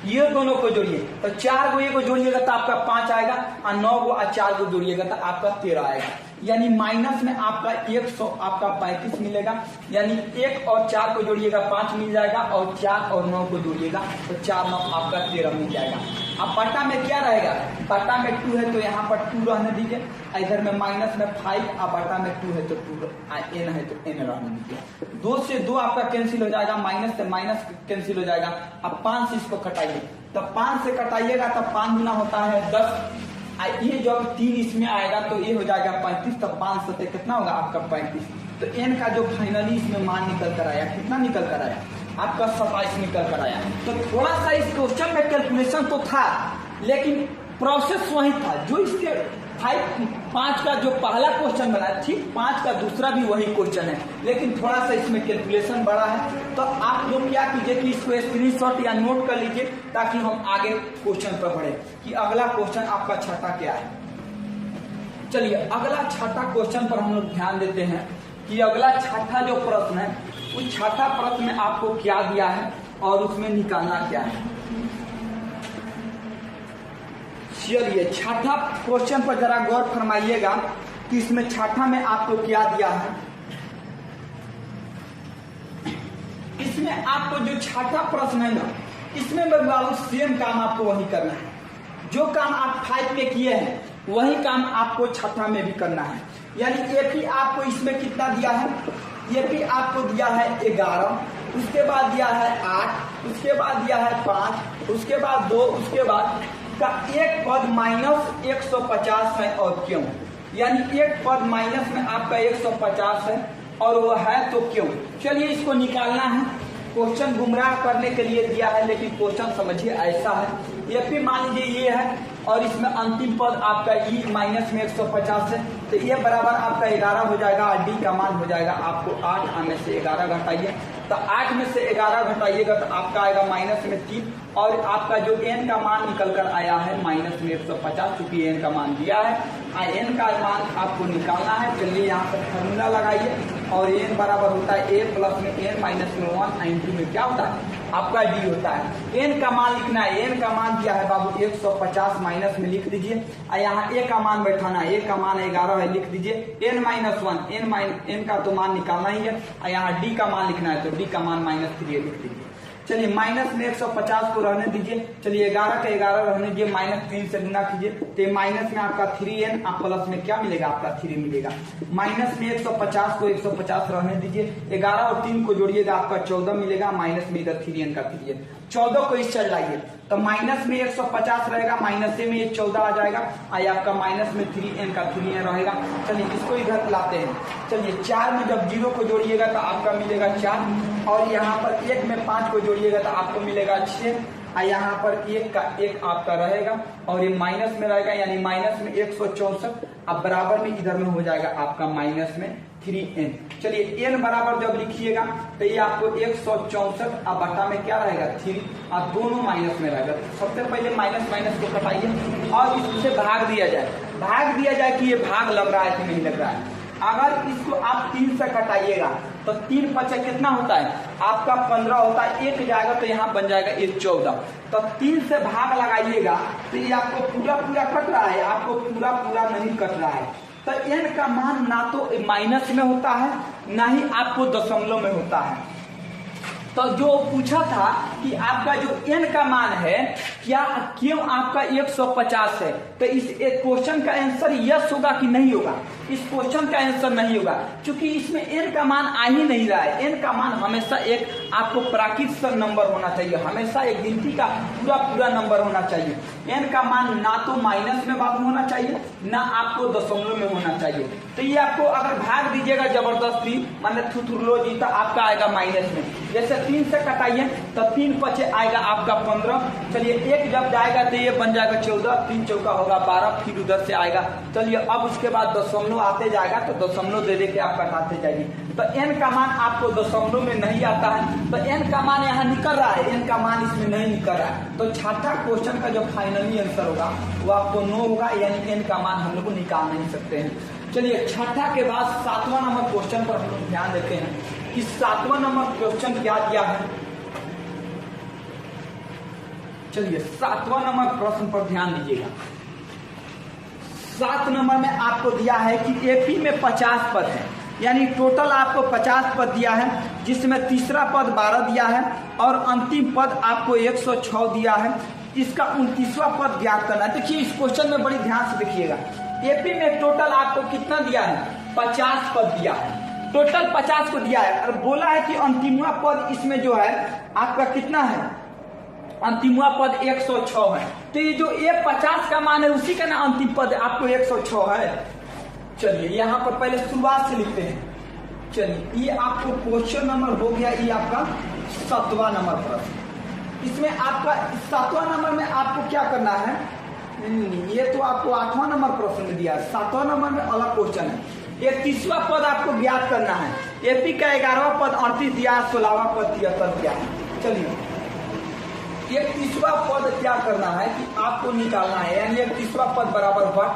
Speaker 1: ये दोनों को जोड़िए तो 4 गो ये को जोड़िएगा तो आपका 5 आएगा, और 9 गो और 4 को जोड़िएगा तो आपका 13 आएगा, यानी माइनस में आपका 100 आपका 35 मिलेगा, यानी 1 और 4 को जोड़िएगा 5 मिल जाएगा, और 4 और 9 को जोड़िएगा तो 4 9 आपका 13 मिल जाएगा। अब बटा में क्या रहेगा, बटा में 2 है तो यहाँ पर 2 रहने दीजिए, इधर में माइनस में 5 और बटा में 2 है तो 2 n है तो n रहने दीजिए। 2 से 2 आपका कैंसिल हो जाएगा, माइनस से माइनस कैंसिल हो जाएगा। अब 5 से इसको कटाइए, तो 5 से कटाइएगा तो 5 गुना होता है 10, ये जब 3 इसमें आएगा तो ये हो जाएगा 35, तब 5 सत्ते कितना होगा आपका 35। तो n का जो फाइनली इसमें मान निकल कर आया, कितना निकल कर आया आपका 27 निकल कर आया। तो थोड़ा सा इस क्वेश्चन में कैलकुलेशन तो था, लेकिन प्रोसेस वही था जो इसके 5 का जो पहला क्वेश्चन बना, ठीक 5 का दूसरा भी वही क्वेश्चन है, लेकिन थोड़ा सा इसमें कैलकुलेशन बड़ा है। तो आप लोग क्या कीजिए कि इसको स्क्रीनशॉट या नोट कर लीजिए, ताकि हम आगे क्वेश्चन पर बढ़े कि अगला क्वेश्चन आपका छठा क्या है। चलिए अगला छठा क्वेश्चन पर हम लोग ध्यान देते हैं कि अगला छठा जो प्रश्न है, उस छठा प्रश्न में आपको क्या दिया है और उसमें निकालना क्या है। चलिए छठा क्वेश्चन पर जरा गौर फरमाइएगा कि इसमें छठा में आपको क्या दिया है। इसमें आपको जो छठा प्रश्न है ना, इसमें मैं सेम काम आपको वही करना है, जो काम आप 5 में किए हैं वही काम आपको छठा में भी करना है। यानी एपी आपको इसमें कितना दिया है, एपी आपको दिया है 11, उसके बाद दिया है 8, उसके बाद दिया है 5, उसके बाद 2, उसके बाद का एक पद माइनस 150 है, और क्यों, यानी एक पद माइनस में आपका 150 है और वो है तो क्यों। चलिए इसको निकालना है, क्वेश्चन गुमराह करने के लिए दिया है, लेकिन क्वेश्चन समझिए ऐसा है, ये भी मान लीजिए ये है और इसमें अंतिम पद आपका ई माइनस में 150 है, तो ये बराबर आपका 11 हो जाएगा, और डी का मान हो जाएगा आपको 8 में से 11 घटाइए, तो 8 में से 11 घटाइएगा तो आपका आएगा माइनस में 3, और आपका जो n का मान निकल कर आया है माइनस में 150, चूंकि n का मान दिया है, n का मान आपको निकालना है। चलिए यहाँ पर फॉर्मूला लगाइए, और n बराबर होता है a प्लस में n माइनस में 1 इंटू में क्या होता है आपका d होता है। n का मान लिखना है, n का मान क्या है बाबू 150 माइनस में लिख दीजिए, और यहाँ a का मान बैठाना है, a का मान 11 है, लिख दीजिए n माइनस 1, n का तो मान निकालना ही है, और यहाँ d का मान लिखना है, तो d का मान माइनस 3 लिख दीजिए। चलिए माइनस में 150 को रहने दीजिए, चलिए 11 का 11 रहने दीजिए, माइनस 3 से गुना कीजिए, तो माइनस में आपका 3n, आप प्लस में क्या मिलेगा आपका 3 मिलेगा। माइनस में 150 को 150 रहने दीजिए, 11 और 3 को जोड़िएगा आपका 14 मिलेगा, माइनस में इधर 3n का 3 है, 14 को इस चल जाइए तो माइनस में 150 रहेगा, माइनस में ये 14 आ जाएगा, और आपका माइनस में 3n का 3n रहेगा। चलिए इसको इधर लाते हैं, चलिए 4 में जब 0 को जोड़िएगा तो आपका मिलेगा 4, और यहाँ पर 1 में 5 को जोड़िएगा तो आपको मिलेगा 6, और यहाँ पर 1 का 1 आपका रहेगा, और ये माइनस में रहेगा, यानी माइनस में 164, अब बराबर में इधर में हो जाएगा आपका माइनस में 3n। चलिए n बराबर जब लिखिएगा तो ये आपको 164, अब बटा में क्या रहेगा 3, अब दोनों माइनस में रहेगा। सबसे पहले माइनस माइनस को कटाइए और इससे भाग दिया जाए कि ये भाग लग रहा है कि नहीं लग रहा है। अगर इसको आप 3 से कटाइएगा तो 3 पचे कितना होता है आपका 15 होता है, 1 जाएगा तो यहाँ बन जाएगा 1 14, तो 3 से भाग लगाइएगा तो ये आपको पूरा कट रहा है, आपको पूरा नहीं कट रहा है। तो n का मान ना तो माइनस में होता है ना ही आपको दशमलव में होता है। तो जो पूछा था कि आपका जो n का मान है क्यों आपका 150 है, तो इस क्वेश्चन का आंसर यस होगा कि नहीं होगा। इस क्वेश्चन का आंसर नहीं होगा, क्योंकि इसमें n का मान आ ही नहीं रहा है। n का मान हमेशा एक आपको प्राकृतिक नंबर होना चाहिए, हमेशा एक गिनती का पूरा नंबर होना चाहिए। n का मान ना तो माइनस में बाबू होना चाहिए ना आपको दशमलव में होना चाहिए। तो ये आपको अगर भाग दीजिएगा जबरदस्ती मतलब थुथुरलोजी तो आपका आएगा माइनस में। जैसे 3 से कटाइए तो 3 पचे आएगा आपका 15। चलिए एक जब जाएगा तो ये बन जाएगा 14, 3 चौका होगा 12, फिर उधर से आएगा। चलिए अब उसके बाद दशमलव आते जाएगा तो दशमलव दे के आप घटाते जाइए। तो n का मान आपको दशमलव में नहीं आता है, तो n का मान यहाँ निकल रहा है, n का मान इसमें नहीं निकल रहा है। तो छठा क्वेश्चन का जो फाइनली आंसर होगा वो आपको 9 होगा, यानी n का मान हम लोग निकाल नहीं सकते हैं। चलिए छठा के बाद 7वां नंबर क्वेश्चन पर हम लोग ध्यान देते हैं कि 7वां नंबर क्वेश्चन क्या दिया है। चलिए 7वां नंबर प्रश्न पर ध्यान दीजिएगा। 7 नंबर में आपको दिया है कि एपी में 50 पद है, यानी टोटल आपको 50 पद दिया है, जिसमें तीसरा पद 12 दिया है और अंतिम पद आपको 106 दिया है। इसका 29वां पद ज्ञात करना है। देखिए इस क्वेश्चन में बड़ी ध्यान से देखिएगा, एपी में टोटल आपको कितना दिया है, 50 पद दिया है, टोटल 50 को दिया है और बोला है कि अंतिमवा पद इसमें जो है आपका कितना है, अंतिमवा पद 106 है। तो ये जो ये 50 का मान है उसी का ना अंतिम पद आपको 106 है। चलिए यहाँ पर पहले शुरुआत से लिखते हैं। चलिए ये आपको क्वेश्चन नंबर हो गया, ये आपका 7वां नंबर प्रश्न। इसमें आपका 7वां नंबर में आपको क्या करना है, ये तो आपको 8वां नंबर प्रश्न में दिया है, 7वां नंबर में अलग क्वेश्चन है। 31वां पद आपको ज्ञात करना है। एपी का 11वां पद 38 दिया है, 16वां पद 73 दिया है। चलिए 31वां पद क्या करना है कि आपको निकालना है, यानी 31वां पद बराबर हुआ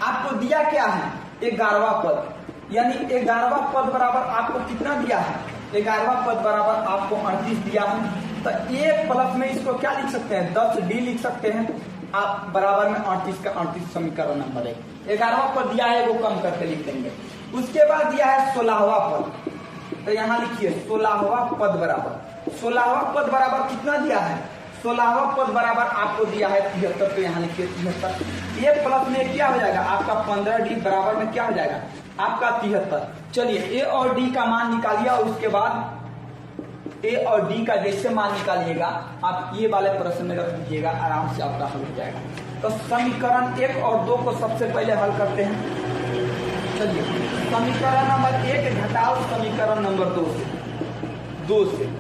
Speaker 1: आपको दिया क्या है, 11वां पद, यानी 11वां पद बराबर आपको कितना दिया है, 11वां पद बराबर आपको 38 दिया है। तो ए प्लस में इसको क्या लिख सकते हैं, 10d लिख सकते हैं आप, बराबर में 38 का 38 समीकरण नंबर है। 11वां पद दिया है वो कम करके लिख देंगे। उसके बाद दिया है 16वां पद, तो यहाँ लिखिए 16वां पद बराबर, 16वां पद बराबर कितना दिया है, 16वां पद बराबर आपको दिया है 73, तो यहाँ लिखिए 73। ये प्लस में क्या हो जाएगा आपका 15d बराबर में क्या हो जाएगा आपका 73। चलिए ए और डी का मान निकालिए और उसके बाद ए और डी का जैसे मान निकालिएगा आप ये वाले प्रश्न में रख दीजिएगा, आराम से आपका हल हो जाएगा। तो समीकरण 1 और 2 को सबसे पहले हल करते हैं। चलिए समीकरण नंबर 1 घटाओ समीकरण नंबर 2 से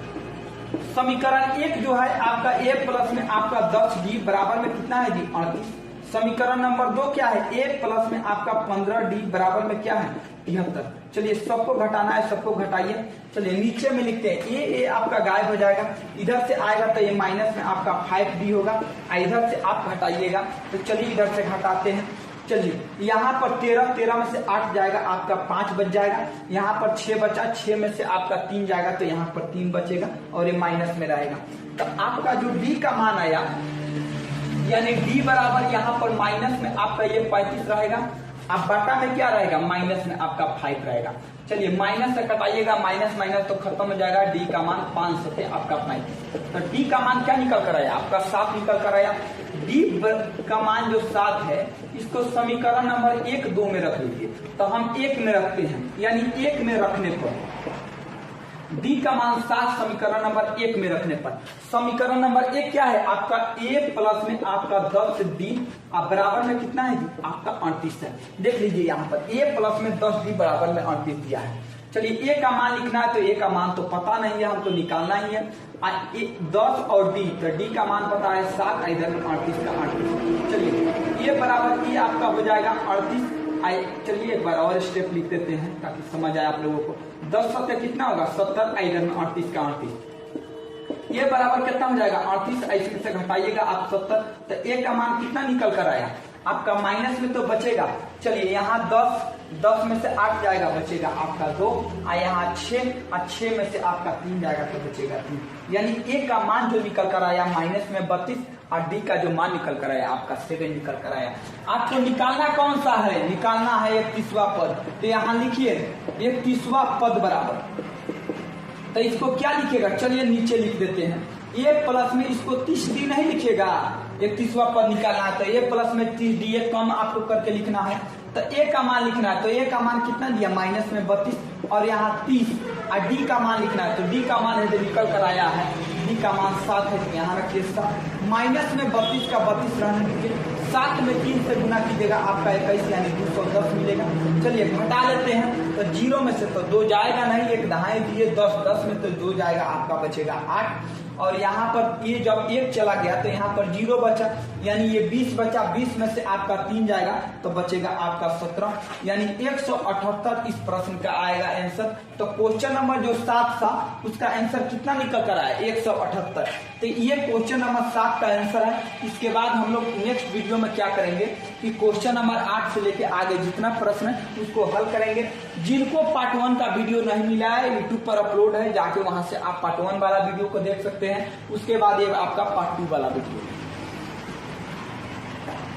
Speaker 1: समीकरण 1 जो है आपका ए प्लस में आपका 10d बराबर में कितना है जी 38। समीकरण नंबर 2 क्या है, ए प्लस में आपका 15d बराबर में क्या है 73। चलिए सबको घटाना है, सबको घटाइए। चलिए नीचे में लिखते हैं ए आपका गायब हो जाएगा, इधर से आएगा तो ये माइनस में आपका 5d होगा, इधर से आप घटाइएगा। तो चलिए इधर से घटाते हैं। चलिए यहाँ पर 13 में से 8 जाएगा आपका 5 बच जाएगा, यहाँ पर 6 बचा, 6 में से आपका 3 जाएगा तो यहाँ पर 3 बचेगा और ये माइनस में रहेगा। तो आपका जो डी का मान आया, यानी डी बराबर यहाँ पर माइनस में आपका ये 35 रहेगा, अब बटा में क्या रहेगा माइनस में आपका 5 रहेगा। चलिए माइनस से कटाइएगा, माइनस माइनस तो खत्म हो जाएगा, डी का मान 5 से आपका 35। तो डी का मान क्या निकल कर आया आपका 7 निकल कर आया। डी का मान जो 7 है इसको समीकरण नंबर 1, 2 में रख लीजिए। तो हम 1 में रखते हैं, यानी 1 में रखने पर डी का मान 7 समीकरण नंबर 1 में रखने पर समीकरण नंबर 1 क्या है आपका ए प्लस में आपका 10d बराबर में कितना है आपका 38 है। देख लीजिए यहाँ पर ए प्लस में 10d बराबर में 38 दिया है। चलिए ए का मान लिखना है, तो ए का मान तो पता नहीं है, हमको निकालना ही है 10 और डी, तो डी का मान पता है 7, इधर में 38 का 38। चलिए ये बराबर ये आपका हो जाएगा 38। चलिए एक बार और स्टेप लिख देते हैं ताकि समझ आए आप लोगों को। 10 सत्तर कितना होगा 70, इधर में 38 का 38, ये बराबर कितना हो जाएगा 38, ऐसे से घटाइएगा आप 70। तो ए का मान कितना निकल कर आया आपका माइनस में तो बचेगा। चलिए यहाँ 10 में से 8 जाएगा, बचेगा आपका 2, और यहाँ 6 में से आपका 3 जाएगा तो बचेगा 3। यानी ए का मान जो निकल कर आया माइनस में 32 और डी का जो मान निकल कर आया आपका 7 निकल कर आया। आपको निकालना कौन सा है, निकालना है 31वां पद। तो यहाँ लिखिए 31वां पद बराबर, तो इसको क्या लिखेगा, चलिए नीचे लिख देते हैं। ए प्लस में इसको 30d नहीं लिखेगा, 31वां पद निकालना है तो ए प्लस में 30d, ये कम आपको करके लिखना है। तो ए का मान लिखना है, तो ए का मान कितना दिया माइनस में 32 और यहाँ 30, और डी का मान लिखना है, तो डी का मान है निकल कर आया है, डी का मान 7 है, तो यहाँ रखिए 7। माइनस में 32 का 32 रहने दीजिए, 7 में 3 से गुना कीजिएगा आपका 21 यानी 210 मिलेगा। चलिए घटा लेते हैं, तो 0 में से तो 2 जाएगा नहीं, एक दहाई दिए 10 में तो 2 जाएगा आपका बचेगा 8। और यहाँ पर ये जब 1 चला गया तो यहाँ पर 0 बचा, यानी ये 20 बचा, 20 में से आपका 3 जाएगा तो बचेगा आपका 17, यानी 178 इस प्रश्न का आएगा आंसर। तो क्वेश्चन नंबर जो 7 था उसका आंसर कितना निकल कर आया, 178। तो ये क्वेश्चन नंबर 7 का आंसर है। इसके बाद हम लोग नेक्स्ट वीडियो में क्या करेंगे कि क्वेश्चन नंबर 8 से लेके आगे जितना प्रश्न है उसको हल करेंगे। जिनको पार्ट 1 का वीडियो नहीं मिला है यूट्यूब पर अपलोड है, जाके वहां से आप पार्ट 1 वाला वीडियो को देख सकते हैं। उसके बाद ये आपका पार्ट 2 वाला वीडियो।